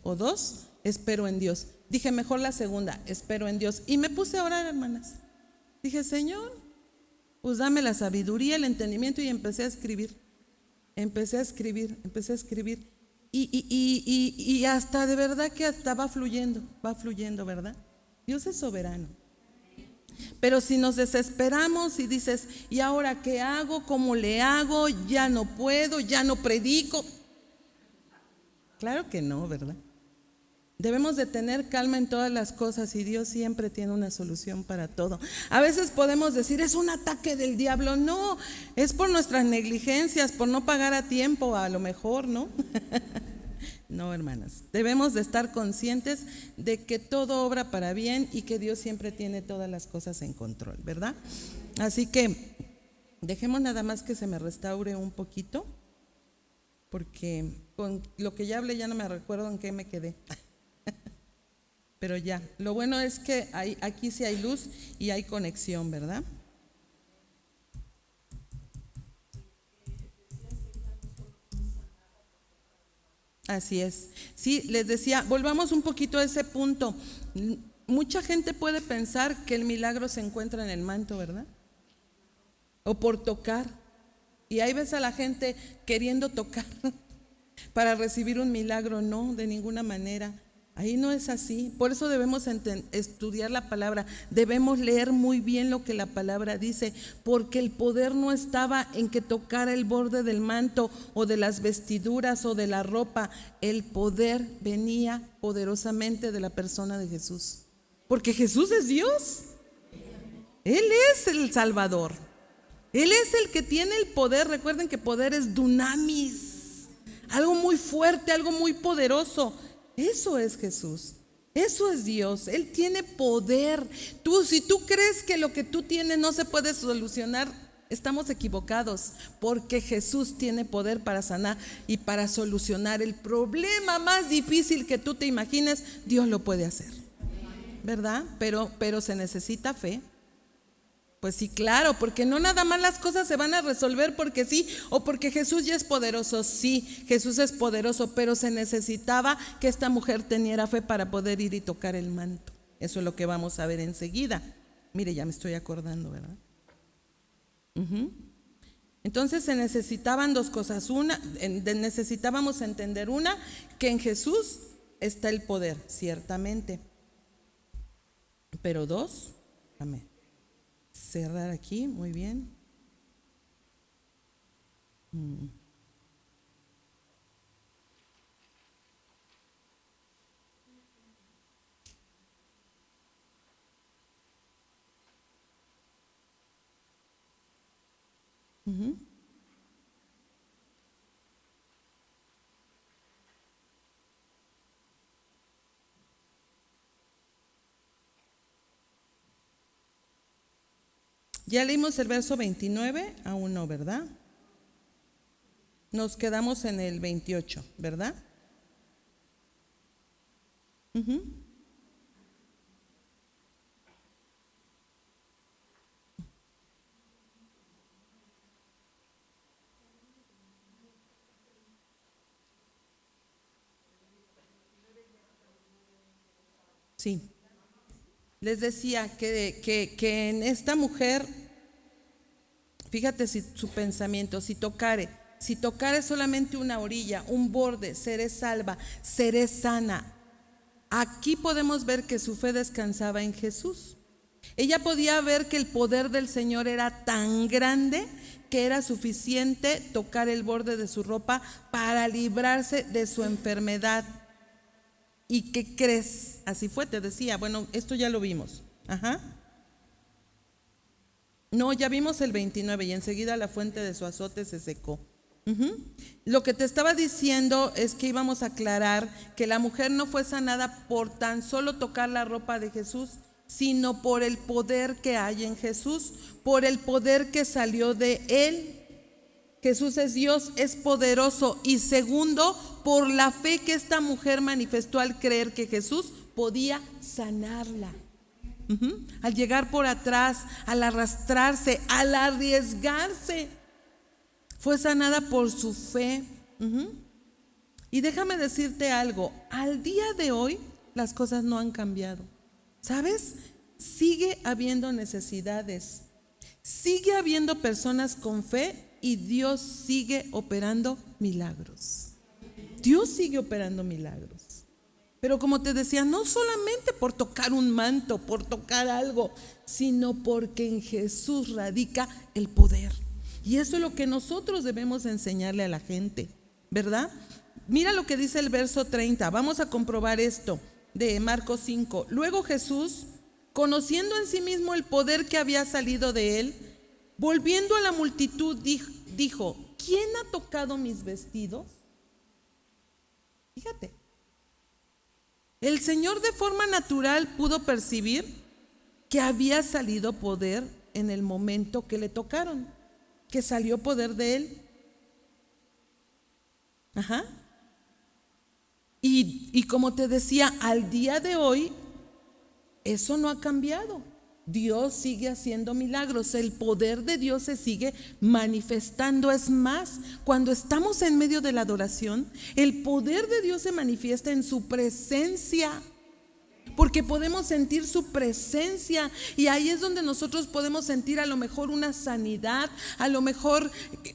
Speaker 1: o dos, espero en Dios. Dije, mejor la segunda, espero en Dios. Y me puse a orar, hermanas. Dije, Señor, pues dame la sabiduría, el entendimiento, y empecé a escribir. Empecé a escribir. Y hasta de verdad que hasta va fluyendo, ¿verdad? Dios es soberano. Pero si nos desesperamos y dices, ¿y ahora qué hago? ¿Cómo le hago? Ya no puedo, ya no predico. Claro que no, ¿verdad? Debemos de tener calma en todas las cosas y Dios siempre tiene una solución para todo. A veces podemos decir, es un ataque del diablo. No, es por nuestras negligencias, por no pagar a tiempo, a lo mejor, ¿no? No, hermanas, debemos de estar conscientes de que todo obra para bien y que Dios siempre tiene todas las cosas en control, ¿verdad? Así que dejemos nada más que se me restaure un poquito, porque con lo que ya hablé ya no me recuerdo en qué me quedé. Pero ya, lo bueno es que aquí sí hay luz y hay conexión, ¿verdad? Así es. Sí, les decía, volvamos un poquito a ese punto. Mucha gente puede pensar que el milagro se encuentra en el manto, ¿verdad? O por tocar. Y ahí ves a la gente queriendo tocar para recibir un milagro. No, de ninguna manera. Ahí no es así. Por eso debemos estudiar la palabra. Debemos leer muy bien lo que la palabra dice, porque el poder no estaba en que tocara el borde del manto o de las vestiduras o de la ropa. El poder venía poderosamente de la persona de Jesús, porque Jesús es Dios. Él es el Salvador. Él es el que tiene el poder. Recuerden que poder es dunamis, algo muy fuerte, algo muy poderoso. Eso es Jesús, eso es Dios. Él tiene poder. Si tú crees que lo que tú tienes no se puede solucionar, estamos equivocados, porque Jesús tiene poder para sanar y para solucionar el problema más difícil que tú te imagines. Dios lo puede hacer, ¿verdad? Pero se necesita fe. Pues sí, claro, porque no nada más las cosas se van a resolver porque sí, o porque Jesús ya es poderoso. Sí, Jesús es poderoso, pero se necesitaba que esta mujer teniera fe para poder ir y tocar el manto. Eso es lo que vamos a ver enseguida. Mire, ya me estoy acordando, ¿verdad? Entonces se necesitaban dos cosas. Necesitábamos entender una, que en Jesús está el poder, ciertamente. Pero dos, amén. Cerrar aquí, muy bien. Ya leímos el verso 29, aún no, ¿verdad? Nos quedamos en el 28, ¿verdad? Sí. Les decía que en esta mujer, fíjate si su pensamiento, si tocare, si tocare solamente una orilla, un borde, seré salva, seré sana. Aquí podemos ver que su fe descansaba en Jesús. Ella podía ver que el poder del Señor era tan grande que era suficiente tocar el borde de su ropa para librarse de su enfermedad. ¿Y qué crees? Así fue, te decía. Bueno, esto ya lo vimos. No, ya vimos el 29 y enseguida la fuente de su azote se secó. Lo que te estaba diciendo es que íbamos a aclarar que la mujer no fue sanada por tan solo tocar la ropa de Jesús, sino por el poder que hay en Jesús, por el poder que salió de él. Jesús es Dios, es poderoso. Y segundo, por la fe que esta mujer manifestó al creer que Jesús podía sanarla. Al llegar por atrás, al arrastrarse, al arriesgarse, fue sanada por su fe. Y déjame decirte algo, al día de hoy las cosas no han cambiado. ¿Sabes? Sigue habiendo necesidades, sigue habiendo personas con fe y Dios sigue operando milagros. Dios sigue operando milagros. Pero como te decía, no solamente por tocar un manto, por tocar algo, sino porque en Jesús radica el poder. Y eso es lo que nosotros debemos enseñarle a la gente, ¿verdad? Mira lo que dice el verso 30. Vamos a comprobar esto de Marcos 5. Luego Jesús, conociendo en sí mismo el poder que había salido de él, volviendo a la multitud, dijo: ¿quién ha tocado mis vestidos? Fíjate, el Señor de forma natural pudo percibir que había salido poder en el momento que le tocaron, que salió poder de él. Y como te decía, al día de hoy eso no ha cambiado. Dios sigue haciendo milagros, el poder de Dios se sigue manifestando. Es más, cuando estamos en medio de la adoración, el poder de Dios se manifiesta en su presencia, porque podemos sentir su presencia, y ahí es donde nosotros podemos sentir a lo mejor una sanidad, a lo mejor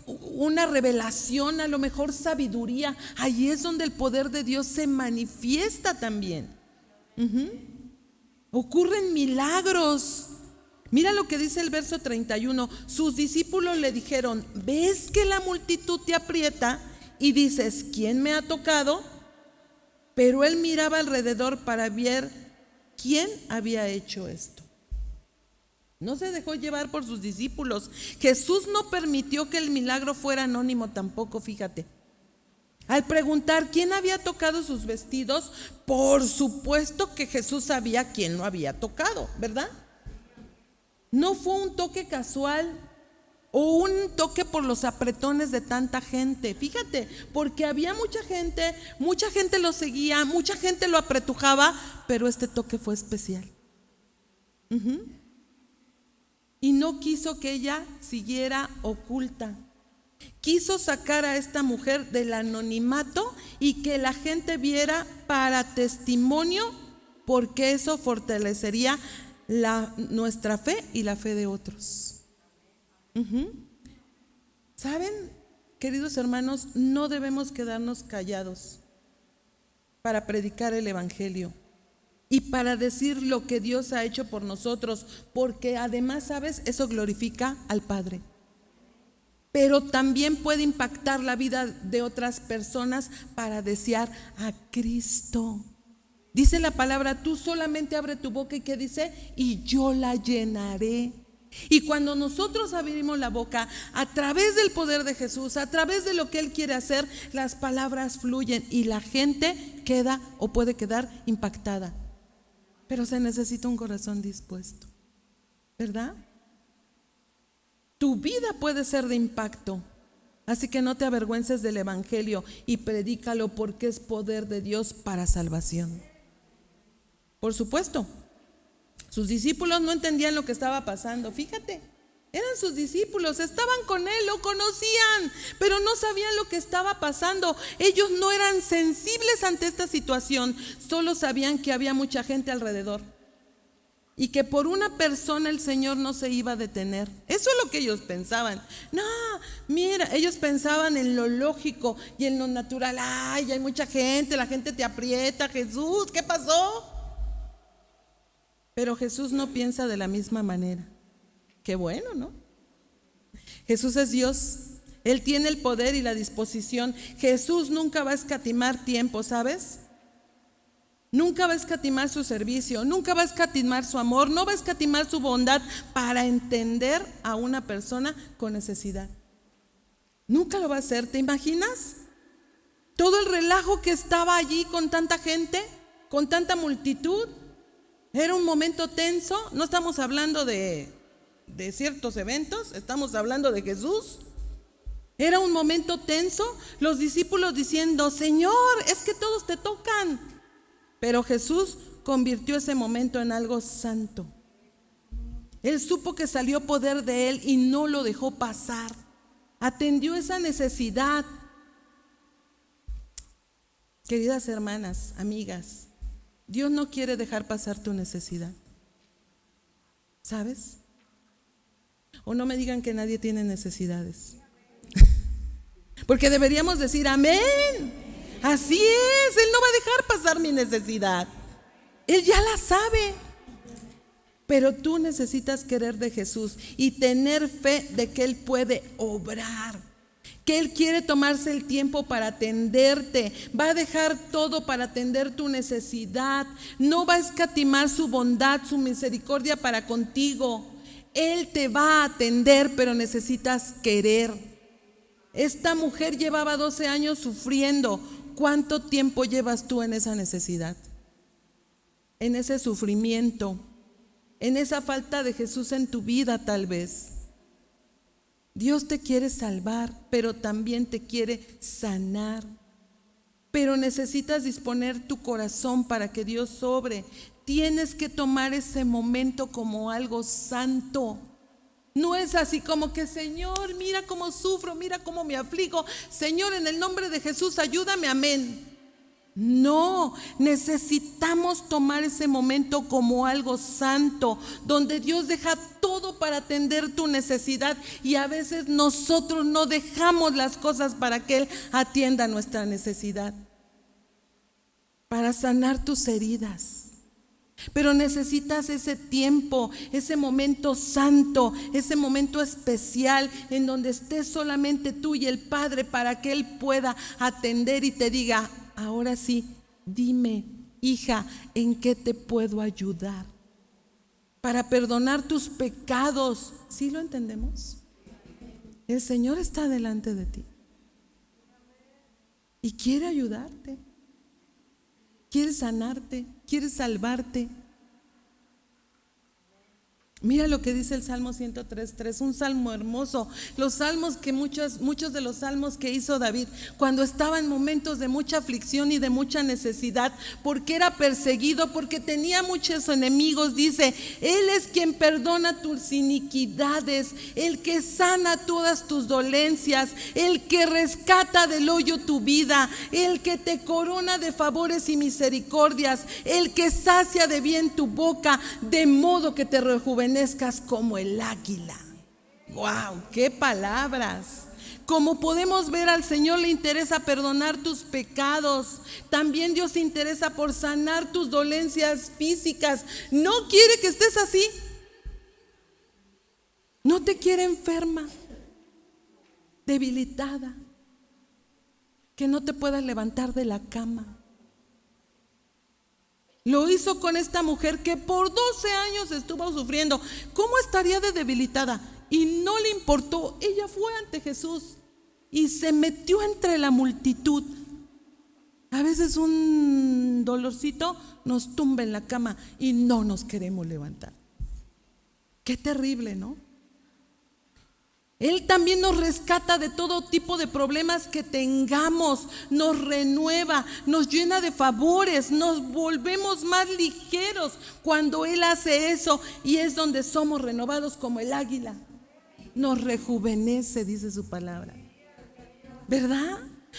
Speaker 1: una revelación, a lo mejor sabiduría. Ahí es donde el poder de Dios se manifiesta también. Ocurren milagros. Mira lo que dice el verso 31. Sus discípulos le dijeron: ¿ves que la multitud te aprieta y dices, ¿quién me ha tocado? Pero él miraba alrededor para ver quién había hecho esto. No se dejó llevar por sus discípulos. Jesús no permitió que el milagro fuera anónimo tampoco, fíjate. Al preguntar quién había tocado sus vestidos, por supuesto que Jesús sabía quién lo había tocado, ¿verdad? No fue un toque casual o un toque por los apretones de tanta gente. Fíjate, porque había mucha gente lo seguía, mucha gente lo apretujaba, pero este toque fue especial. Y no quiso que ella siguiera oculta. Quiso sacar a esta mujer del anonimato y que la gente viera para testimonio, porque eso fortalecería nuestra fe y la fe de otros. ¿Saben, queridos hermanos? No debemos quedarnos callados para predicar el evangelio y para decir lo que Dios ha hecho por nosotros, porque además, ¿sabes? Eso glorifica al Padre. Pero también puede impactar la vida de otras personas para desear a Cristo. Dice la palabra: tú solamente abre tu boca, y ¿qué dice? Y yo la llenaré. Y cuando nosotros abrimos la boca, a través del poder de Jesús, a través de lo que Él quiere hacer, las palabras fluyen y la gente queda o puede quedar impactada. Pero se necesita un corazón dispuesto, ¿verdad? Tu vida puede ser de impacto, así que no te avergüences del evangelio y predícalo, porque es poder de Dios para salvación. Por supuesto, sus discípulos no entendían lo que estaba pasando. Fíjate, eran sus discípulos, estaban con él, lo conocían, pero no sabían lo que estaba pasando. Ellos no eran sensibles ante esta situación, solo sabían que había mucha gente alrededor. y que por una persona el Señor no se iba a detener. Eso es lo que ellos pensaban. No, mira, ellos pensaban en lo lógico y en lo natural. Ay, hay mucha gente, la gente te aprieta. Jesús, ¿qué pasó? Pero Jesús no piensa de la misma manera. Qué bueno, ¿no? Jesús es Dios. Él tiene el poder y la disposición. Jesús nunca va a escatimar tiempo, ¿sabes? Nunca va a escatimar su servicio, nunca va a escatimar su amor, no va a escatimar su bondad para entender a una persona con necesidad. Nunca lo va a hacer, ¿te imaginas? Todo el relajo que estaba allí con tanta gente, con tanta multitud, era un momento tenso. No estamos hablando de ciertos eventos, estamos hablando de Jesús. Era un momento tenso, los discípulos diciendo: Señor, es que todos te tocan. Pero Jesús convirtió ese momento en algo santo. Él supo que salió poder de Él y no lo dejó pasar. Atendió esa necesidad. Queridas hermanas, amigas, Dios no quiere dejar pasar tu necesidad. ¿Sabes? O no me digan que nadie tiene necesidades. Porque deberíamos decir amén. Así es, Él no va a dejar pasar mi necesidad. Él ya la sabe. Pero tú necesitas querer de Jesús y tener fe de que Él puede obrar, que Él quiere tomarse el tiempo para atenderte. Va a dejar todo para atender tu necesidad. No va a escatimar su bondad, su misericordia para contigo. Él te va a atender, pero necesitas querer. Esta mujer llevaba 12 años sufriendo. ¿Cuánto tiempo llevas tú en esa necesidad? En ese sufrimiento, en esa falta de Jesús en tu vida tal vez. Dios te quiere salvar, pero también te quiere sanar. Pero necesitas disponer tu corazón para que Dios obre. Tienes que tomar ese momento como algo santo. No es así como que: Señor, mira cómo sufro, mira cómo me afligo. Señor, en el nombre de Jesús, ayúdame, amén. No, necesitamos tomar ese momento como algo santo, donde Dios deja todo para atender tu necesidad. Y a veces nosotros no dejamos las cosas para que Él atienda nuestra necesidad, para sanar tus heridas. Pero necesitas ese tiempo, ese momento santo, ese momento especial en donde estés solamente tú y el Padre, para que Él pueda atender y te diga: ahora sí, dime, hija, ¿en qué te puedo ayudar? Para perdonar tus pecados. ¿Sí lo entendemos? El Señor está delante de ti y quiere ayudarte. Quiere sanarte, quiere salvarte. Mira lo que dice el Salmo 103:3, un salmo hermoso. Los salmos que muchos de los salmos que hizo David cuando estaba en momentos de mucha aflicción y de mucha necesidad, porque era perseguido, porque tenía muchos enemigos. Dice: Él es quien perdona tus iniquidades, el que sana todas tus dolencias, el que rescata del hoyo tu vida, el que te corona de favores y misericordias, el que sacia de bien tu boca, de modo que te rejuvenezcas como el águila. ¡Wow! ¡Qué palabras! Como podemos ver, al Señor le interesa perdonar tus pecados. También Dios se interesa por sanar tus dolencias físicas. No quiere que estés así. No te quiere enferma, debilitada, que no te puedas levantar de la cama. Lo hizo con esta mujer que por 12 años estuvo sufriendo. ¿Cómo estaría de debilitada? Y no le importó. Ella fue ante Jesús y se metió entre la multitud. A veces un dolorcito nos tumba en la cama y no nos queremos levantar. Qué terrible, ¿no? Él también nos rescata de todo tipo de problemas que tengamos, nos renueva, nos llena de favores, nos volvemos más ligeros cuando Él hace eso, y es donde somos renovados como el águila. Nos rejuvenece, dice su palabra, ¿verdad?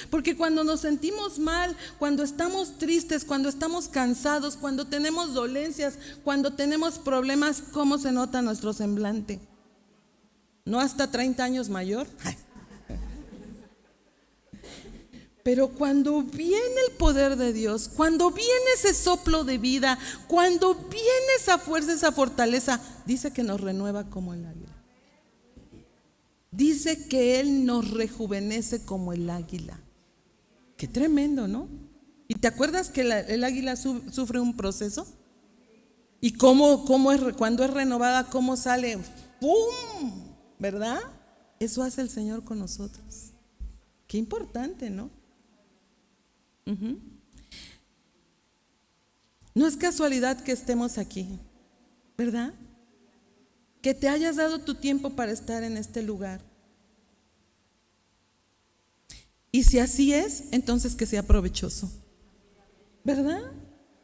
Speaker 1: Porque cuando nos sentimos mal, cuando estamos tristes, cuando estamos cansados, cuando tenemos dolencias, cuando tenemos problemas, ¿cómo se nota nuestro semblante? No hasta 30 años mayor. Pero cuando viene el poder de Dios, cuando viene ese soplo de vida, cuando viene esa fuerza, esa fortaleza, dice que nos renueva como el águila. Dice que Él nos rejuvenece como el águila. Qué tremendo, ¿no? ¿Y te acuerdas que el águila sufre un proceso? ¿Y cuando es renovada, cómo sale? ¡Pum! ¿Verdad? Eso hace el Señor con nosotros. Qué importante, ¿no? No es casualidad que estemos aquí, ¿verdad? Que te hayas dado tu tiempo para estar en este lugar. Y si así es, entonces que sea provechoso, ¿verdad?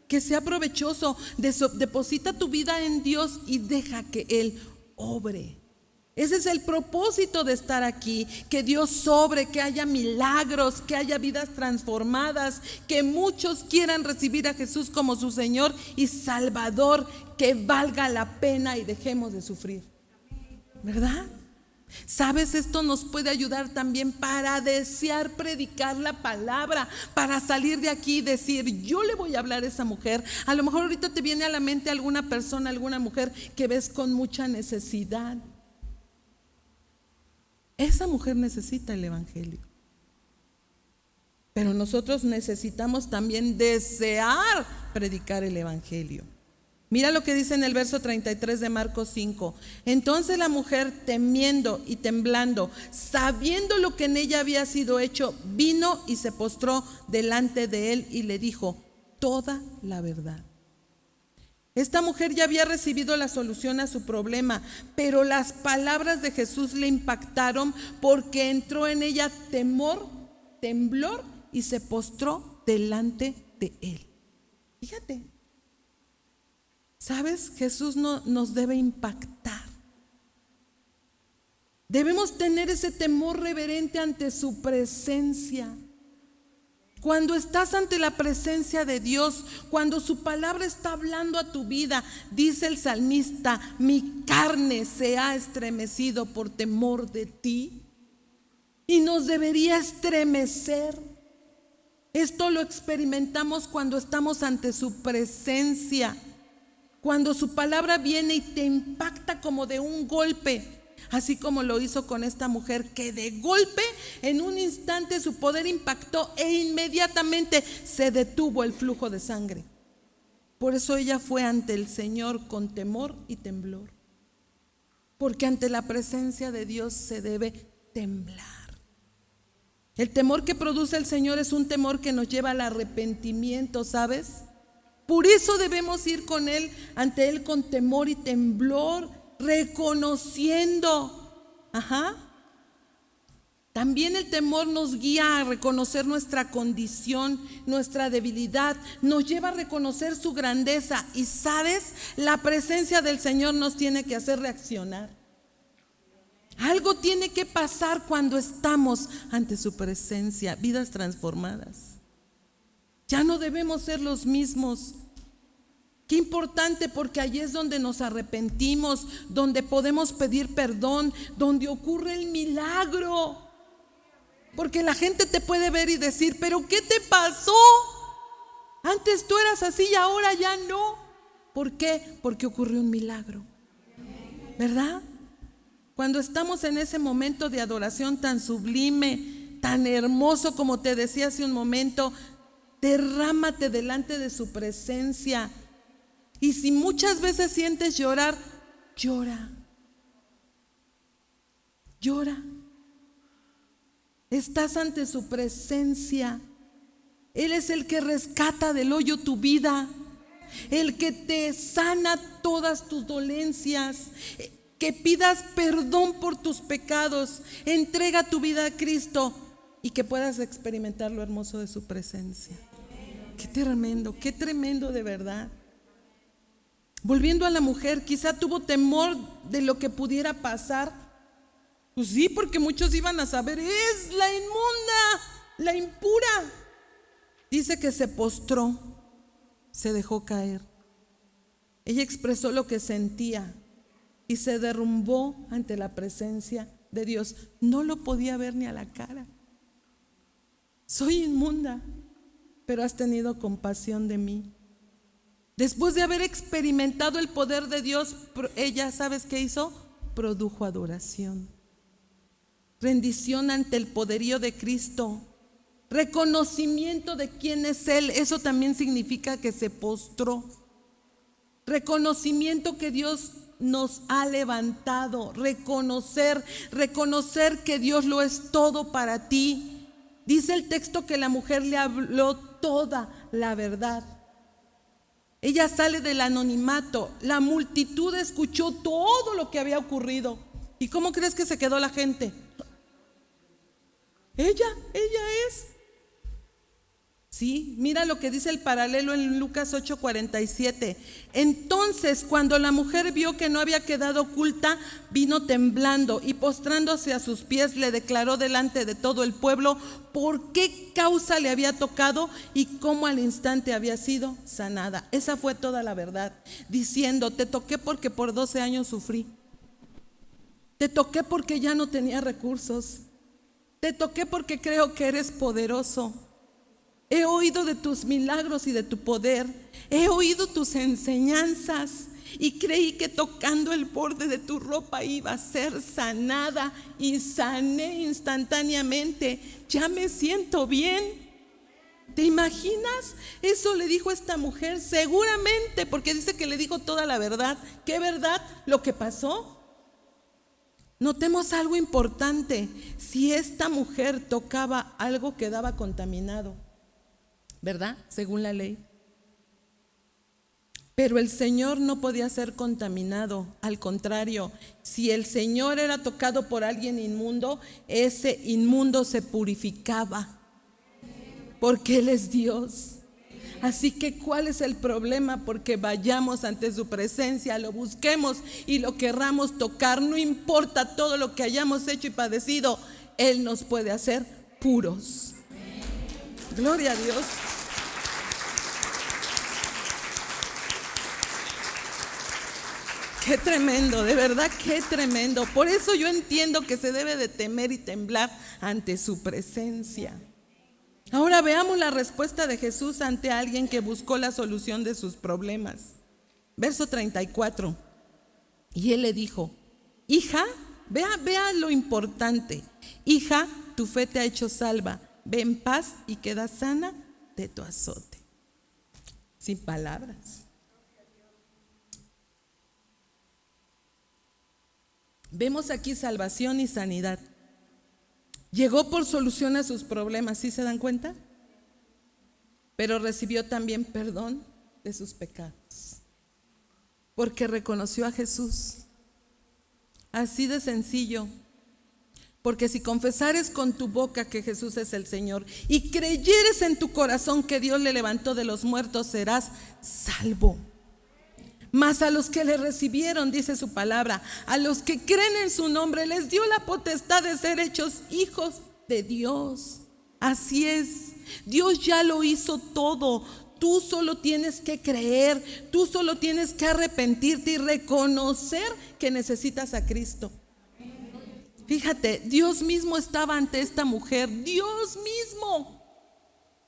Speaker 1: Que sea provechoso. Deposita tu vida en Dios y deja que Él obre. Ese es el propósito de estar aquí, que Dios obre, que haya milagros, que haya vidas transformadas, que muchos quieran recibir a Jesús como su Señor y Salvador, que valga la pena y dejemos de sufrir, ¿verdad? ¿Sabes? Esto nos puede ayudar también para desear predicar la palabra, para salir de aquí y decir, yo le voy a hablar a esa mujer. A lo mejor ahorita te viene a la mente alguna persona, alguna mujer que ves con mucha necesidad. Esa mujer necesita el evangelio. Pero nosotros necesitamos también desear predicar el evangelio. Mira lo que dice en el verso 33 de Marcos 5. Entonces la mujer, temiendo y temblando, sabiendo lo que en ella había sido hecho, vino y se postró delante de él y le dijo toda la verdad. Esta mujer ya había recibido la solución a su problema, pero las palabras de Jesús le impactaron porque entró en ella temor, temblor y se postró delante de él. Fíjate, ¿sabes? Jesús nos debe impactar. Debemos tener ese temor reverente ante su presencia. Cuando estás ante la presencia de Dios, cuando su palabra está hablando a tu vida, dice el salmista, mi carne se ha estremecido por temor de ti. Y nos debería estremecer. Esto lo experimentamos cuando estamos ante su presencia. Cuando su palabra viene y te impacta como de un golpe. Así como lo hizo con esta mujer, que de golpe, en un instante, su poder impactó e inmediatamente se detuvo el flujo de sangre. Por eso ella fue ante el Señor con temor y temblor. Porque ante la presencia de Dios se debe temblar. El temor que produce el Señor es un temor que nos lleva al arrepentimiento, ¿sabes? Por eso debemos ir con Él, ante Él con temor y temblor, reconociendo. También el temor nos guía a reconocer nuestra condición, nuestra debilidad, nos lleva a reconocer su grandeza. Y sabes, la presencia del Señor nos tiene que hacer reaccionar. Algo tiene que pasar cuando estamos ante su presencia, vidas transformadas. Ya no debemos ser los mismos. Qué importante, porque allí es donde nos arrepentimos, donde podemos pedir perdón, donde ocurre el milagro. Porque la gente te puede ver y decir, pero ¿qué te pasó? Antes tú eras así y ahora ya no. ¿Por qué? Porque ocurrió un milagro, ¿verdad? Cuando estamos en ese momento de adoración tan sublime, tan hermoso, como te decía hace un momento, derrámate delante de su presencia. Y si muchas veces sientes llorar, llora. Llora. Estás ante su presencia. Él es el que rescata del hoyo tu vida, el que te sana todas tus dolencias. Que pidas perdón por tus pecados, entrega tu vida a Cristo y que puedas experimentar lo hermoso de su presencia. Qué tremendo de verdad. Volviendo a la mujer, quizá tuvo temor de lo que pudiera pasar. Pues sí, porque muchos iban a saber, es la impura. Dice que se postró, se dejó caer. Ella expresó lo que sentía y se derrumbó ante la presencia de Dios. No lo podía ver ni a la cara. Soy inmunda, pero has tenido compasión de mí. Después de haber experimentado el poder de Dios, ella, ¿sabes qué hizo? Produjo adoración, rendición ante el poderío de Cristo, reconocimiento de quién es Él. Eso también significa que se postró. Reconocimiento que Dios nos ha levantado, reconocer que Dios lo es todo para ti. Dice el texto que la mujer le habló toda la verdad. Ella sale del anonimato. La multitud escuchó todo lo que había ocurrido. ¿Y cómo crees que se quedó la gente? Ella es. Sí, mira lo que dice el paralelo en Lucas 8:47. Entonces, cuando la mujer vio que no había quedado oculta, vino temblando y postrándose a sus pies le declaró delante de todo el pueblo por qué causa le había tocado y cómo al instante había sido sanada. Esa fue toda la verdad, diciendo: te toqué porque por 12 años sufrí. Te toqué porque ya no tenía recursos. Te toqué porque creo que eres poderoso. He oído de tus milagros y de tu poder. He oído tus enseñanzas y creí que tocando el borde de tu ropa iba a ser sanada, y sané instantáneamente. Ya me siento bien. ¿Te imaginas? Eso le dijo esta mujer, seguramente, porque dice que le dijo toda la verdad. ¿Qué verdad? Lo que pasó. Notemos algo importante. Si esta mujer tocaba algo, quedaba contaminado, ¿verdad? Según la ley. Pero el Señor no podía ser contaminado. Al contrario, si el Señor era tocado por alguien inmundo, ese inmundo se purificaba, porque Él es Dios. Así que ¿cuál es el problema? Porque vayamos ante su presencia, lo busquemos y lo querramos tocar. No importa todo lo que hayamos hecho y padecido, Él nos puede hacer puros. Gloria a Dios. Qué tremendo, de verdad, qué tremendo. Por eso yo entiendo que se debe de temer y temblar ante su presencia. Ahora veamos la respuesta de Jesús ante alguien que buscó la solución de sus problemas. Verso 34. Y Él le dijo: hija, vea lo importante. Hija, tu fe te ha hecho salva. Ve en paz y queda sana de tu azote. Sin palabras. Vemos aquí salvación y sanidad. Llegó por solución a sus problemas, ¿sí se dan cuenta? Pero recibió también perdón de sus pecados, porque reconoció a Jesús. Así de sencillo. Porque si confesares con tu boca que Jesús es el Señor y creyeres en tu corazón que Dios le levantó de los muertos, serás salvo. Mas a los que le recibieron, dice su palabra, a los que creen en su nombre, les dio la potestad de ser hechos hijos de Dios. Así es, Dios ya lo hizo todo. Tú solo tienes que creer, tú solo tienes que arrepentirte y reconocer que necesitas a Cristo. Fíjate, Dios mismo estaba ante esta mujer, Dios mismo.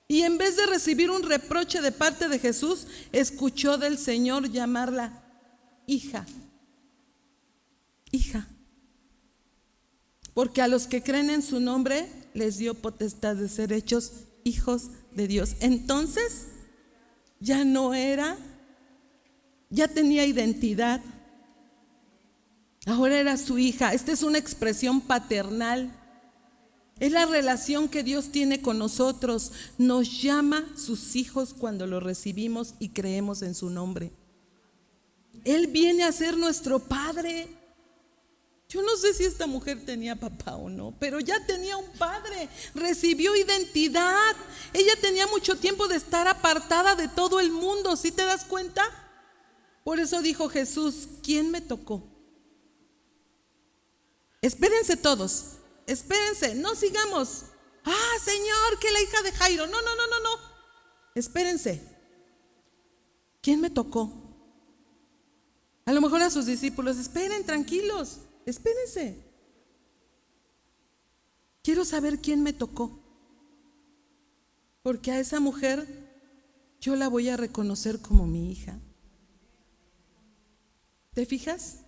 Speaker 1: Y en vez de recibir un reproche de parte de Jesús, escuchó del Señor llamarla hija. Hija. Porque a los que creen en su nombre les dio potestad de ser hechos hijos de Dios. Entonces ya no era, ya tenía identidad. Ahora era su hija. Esta es una expresión paternal. Es la relación que Dios tiene con nosotros. Nos llama sus hijos cuando lo recibimos y creemos en su nombre. Él viene a ser nuestro padre. Yo no sé si esta mujer tenía papá o no, pero ya tenía un padre. Recibió identidad. Ella tenía mucho tiempo de estar apartada de todo el mundo. ¿Sí te das cuenta? Por eso dijo Jesús: ¿quién me tocó? Espérense todos. Espérense, no sigamos. Señor, que la hija de Jairo. No, no, no, no, no. Espérense. ¿Quién me tocó? A lo mejor a sus discípulos, esperen, tranquilos, espérense. Quiero saber quién me tocó. Porque a esa mujer yo la voy a reconocer como mi hija. ¿Te fijas?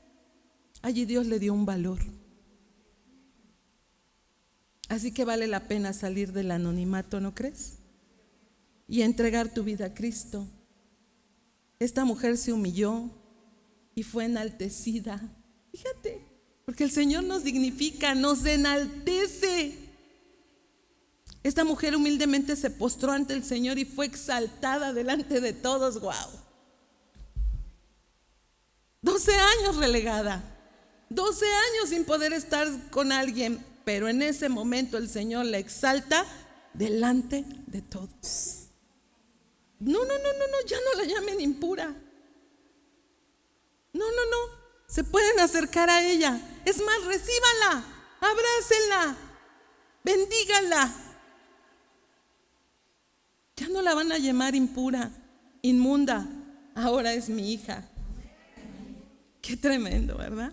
Speaker 1: Allí Dios le dio un valor. Así que vale la pena salir del anonimato, ¿no crees? Y entregar tu vida a Cristo. Esta mujer se humilló y fue enaltecida. Fíjate, porque el Señor nos dignifica, nos enaltece. Esta mujer humildemente se postró ante el Señor y fue exaltada delante de todos. ¡Wow! 12 años relegada, 12 años sin poder estar con alguien, pero en ese momento el Señor la exalta delante de todos. No, ya no la llamen impura. No, se pueden acercar a ella. Es más, recíbanla, abrácenla, bendíganla. Ya no la van a llamar impura, inmunda. Ahora es mi hija. Qué tremendo, ¿verdad?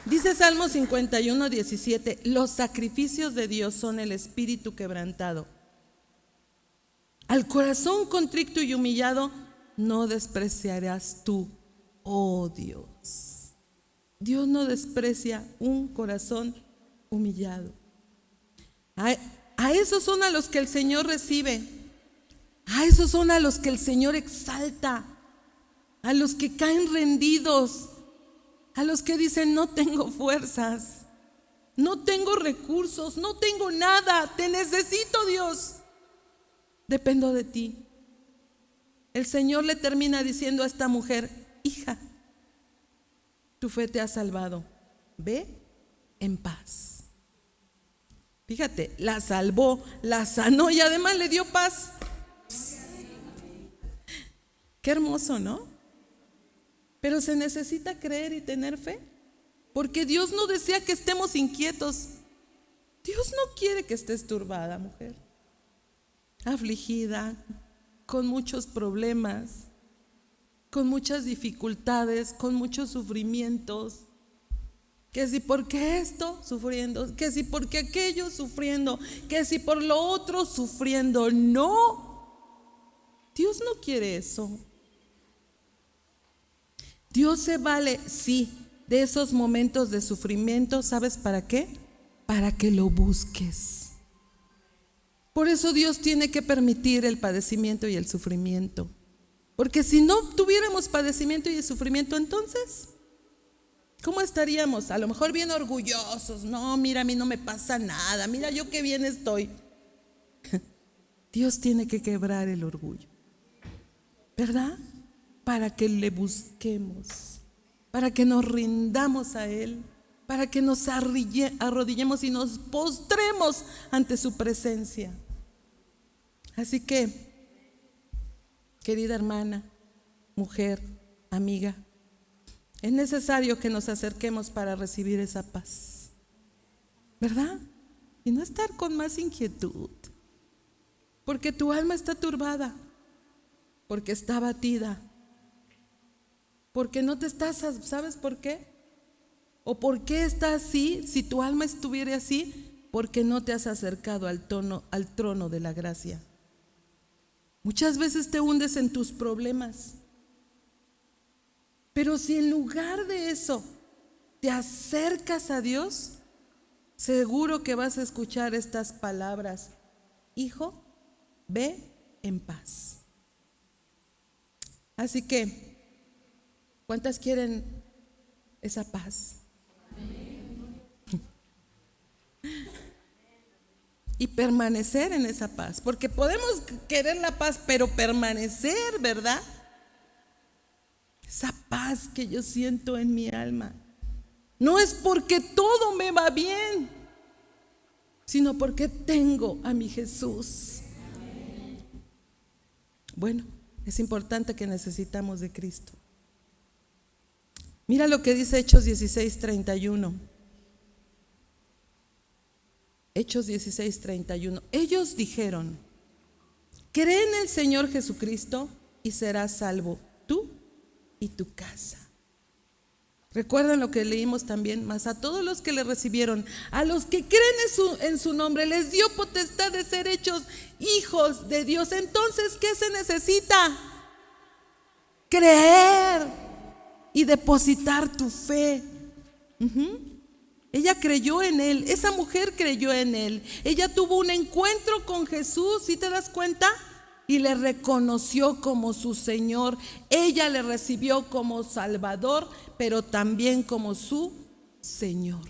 Speaker 1: Dice Salmo 51, 17: los sacrificios de Dios son el espíritu quebrantado. Al corazón contrito y humillado no despreciarás tú, oh Dios. Dios no desprecia un corazón humillado. A esos son a los que el Señor recibe. A esos son a los que el Señor exalta. A los que caen rendidos. A los que dicen: no tengo fuerzas, no tengo recursos, no tengo nada, te necesito, Dios, dependo de ti. El Señor le termina diciendo a esta mujer: hija, tu fe te ha salvado, ve en paz. Fíjate, la salvó, la sanó y además le dio paz. Qué hermoso, ¿no? Pero se necesita creer y tener fe, porque Dios no desea que estemos inquietos. Dios no quiere que estés turbada, mujer, afligida, con muchos problemas, con muchas dificultades, con muchos sufrimientos. Que si porque esto sufriendo, que si porque aquello sufriendo, que si por lo otro sufriendo. No, Dios no quiere eso. Dios se vale, sí, de esos momentos de sufrimiento. ¿Sabes para qué? Para que lo busques. Por eso Dios tiene que permitir el padecimiento y el sufrimiento. Porque si no tuviéramos padecimiento y sufrimiento, entonces, ¿cómo estaríamos? A lo mejor bien orgullosos. No, mira, a mí no me pasa nada. Mira yo qué bien estoy. Dios tiene que quebrar el orgullo, ¿verdad? Para que le busquemos, para que nos rindamos a Él, para que nos arrodillemos y nos postremos ante su presencia. Así que, querida hermana, mujer, amiga, es necesario que nos acerquemos para recibir esa paz, ¿verdad? Y no estar con más inquietud, porque tu alma está turbada, porque está abatida, porque no te estás, ¿sabes por qué? ¿O por qué está así? Si tu alma estuviera así, porque no te has acercado al trono de la gracia. Muchas veces te hundes en tus problemas, pero si en lugar de eso te acercas a Dios, seguro que vas a escuchar estas palabras: hijo, ve en paz. Así que, ¿cuántas quieren esa paz? Y permanecer en esa paz, porque podemos querer la paz, pero permanecer, ¿verdad? Esa paz que yo siento en mi alma no es porque todo me va bien, sino porque tengo a mi Jesús. Bueno, es importante que necesitamos de Cristo. Mira lo que dice Hechos 16:31. Hechos 16:31. Ellos dijeron: cree en el Señor Jesucristo y serás salvo tú y tu casa. ¿Recuerdan lo que leímos también? Mas a todos los que le recibieron, a los que creen en su nombre, les dio potestad de ser hechos hijos de Dios. Entonces, ¿qué se necesita? Creer y depositar tu fe. Ella creyó en Él, esa mujer creyó en Él. Ella tuvo un encuentro con Jesús, ¿sí te das cuenta? Y le reconoció como su Señor. Ella le recibió como Salvador, pero también como su Señor.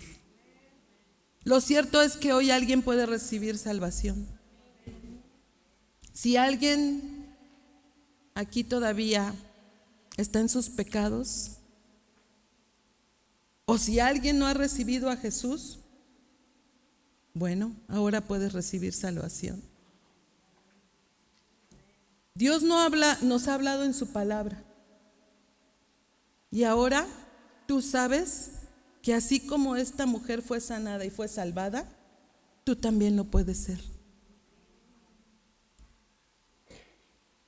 Speaker 1: Lo cierto es que hoy alguien puede recibir salvación. Si alguien aquí todavía está en sus pecados, o si alguien no ha recibido a Jesús, bueno, ahora puedes recibir salvación. Dios nos ha hablado en su palabra. Y ahora tú sabes que así como esta mujer fue sanada y fue salvada, tú también lo puedes ser.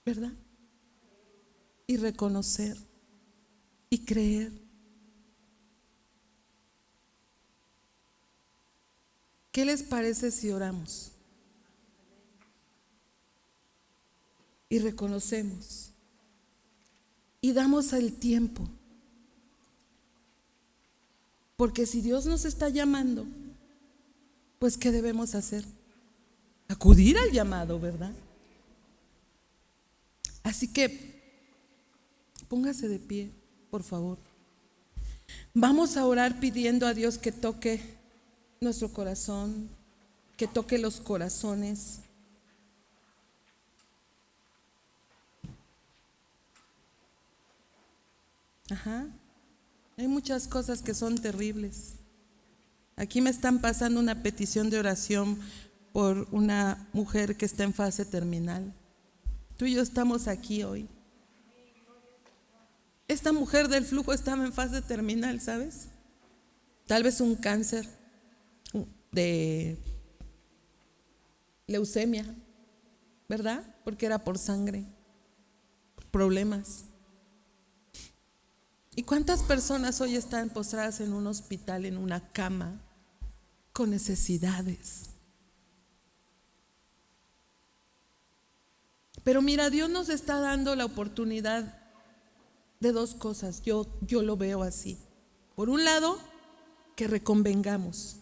Speaker 1: ¿Verdad? Y reconocer y creer. ¿Qué les parece si oramos? Y reconocemos y damos el tiempo, porque si Dios nos está llamando, pues ¿qué debemos hacer? Acudir al llamado, ¿verdad? Así que póngase de pie, por favor. Vamos a orar pidiendo a Dios que toque nuestro corazón, que toque los corazones. Hay muchas cosas que son terribles. Aquí me están pasando una petición de oración por una mujer que está en fase terminal. Tú y yo estamos aquí hoy. Esta mujer del flujo estaba en fase terminal, ¿sabes? Tal vez un cáncer de leucemia, ¿verdad? Porque era por sangre, problemas. ¿Y cuántas personas hoy están postradas en un hospital, en una cama, con necesidades? Pero mira, Dios nos está dando la oportunidad de dos cosas. Yo lo veo así. Por un lado, que reconvengamos.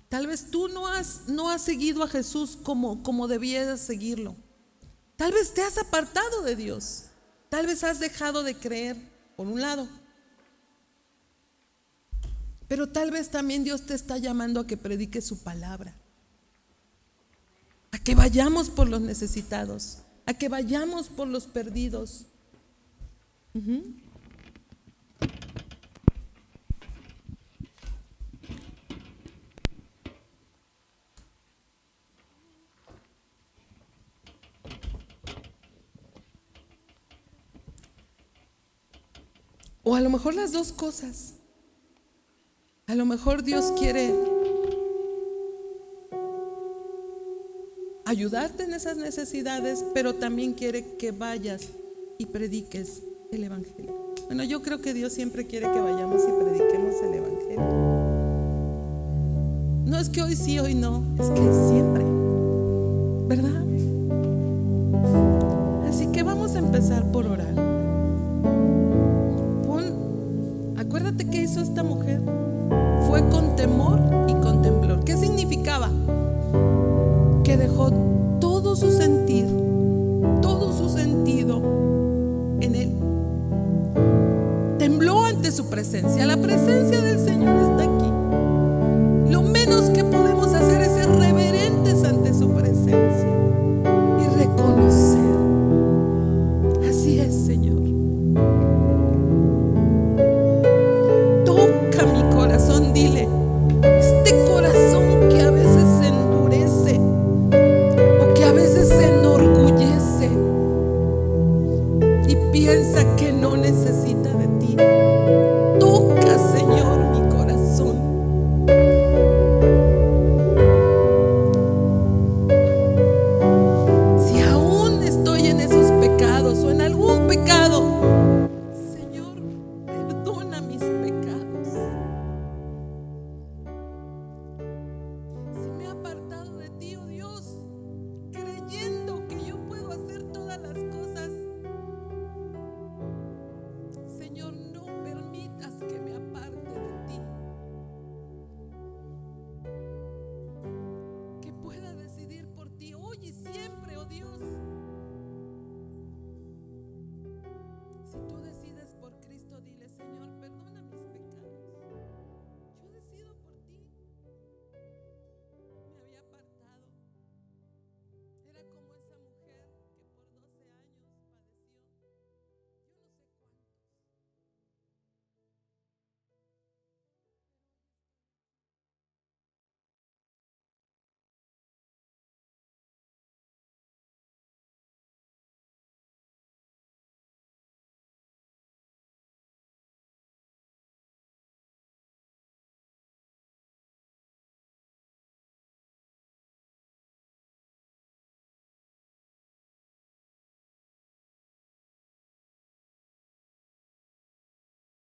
Speaker 1: Tal vez tú no has seguido a Jesús como debías seguirlo. Tal vez te has apartado de Dios. Tal vez has dejado de creer, por un lado. Pero tal vez también Dios te está llamando a que prediques su palabra, a que vayamos por los necesitados, a que vayamos por los perdidos. O a lo mejor las dos cosas. A lo mejor Dios quiere ayudarte en esas necesidades, pero también quiere que vayas y prediques el evangelio. Bueno, yo creo que Dios siempre quiere que vayamos y prediquemos el evangelio. No es que hoy sí, hoy no, es que siempre, ¿verdad? Así que vamos a empezar por orar. Acuérdate qué hizo esta mujer. Fue con temor y con temblor. ¿Qué significaba? Que dejó todo su sentir, todo su sentido en Él. Tembló ante su presencia. La presencia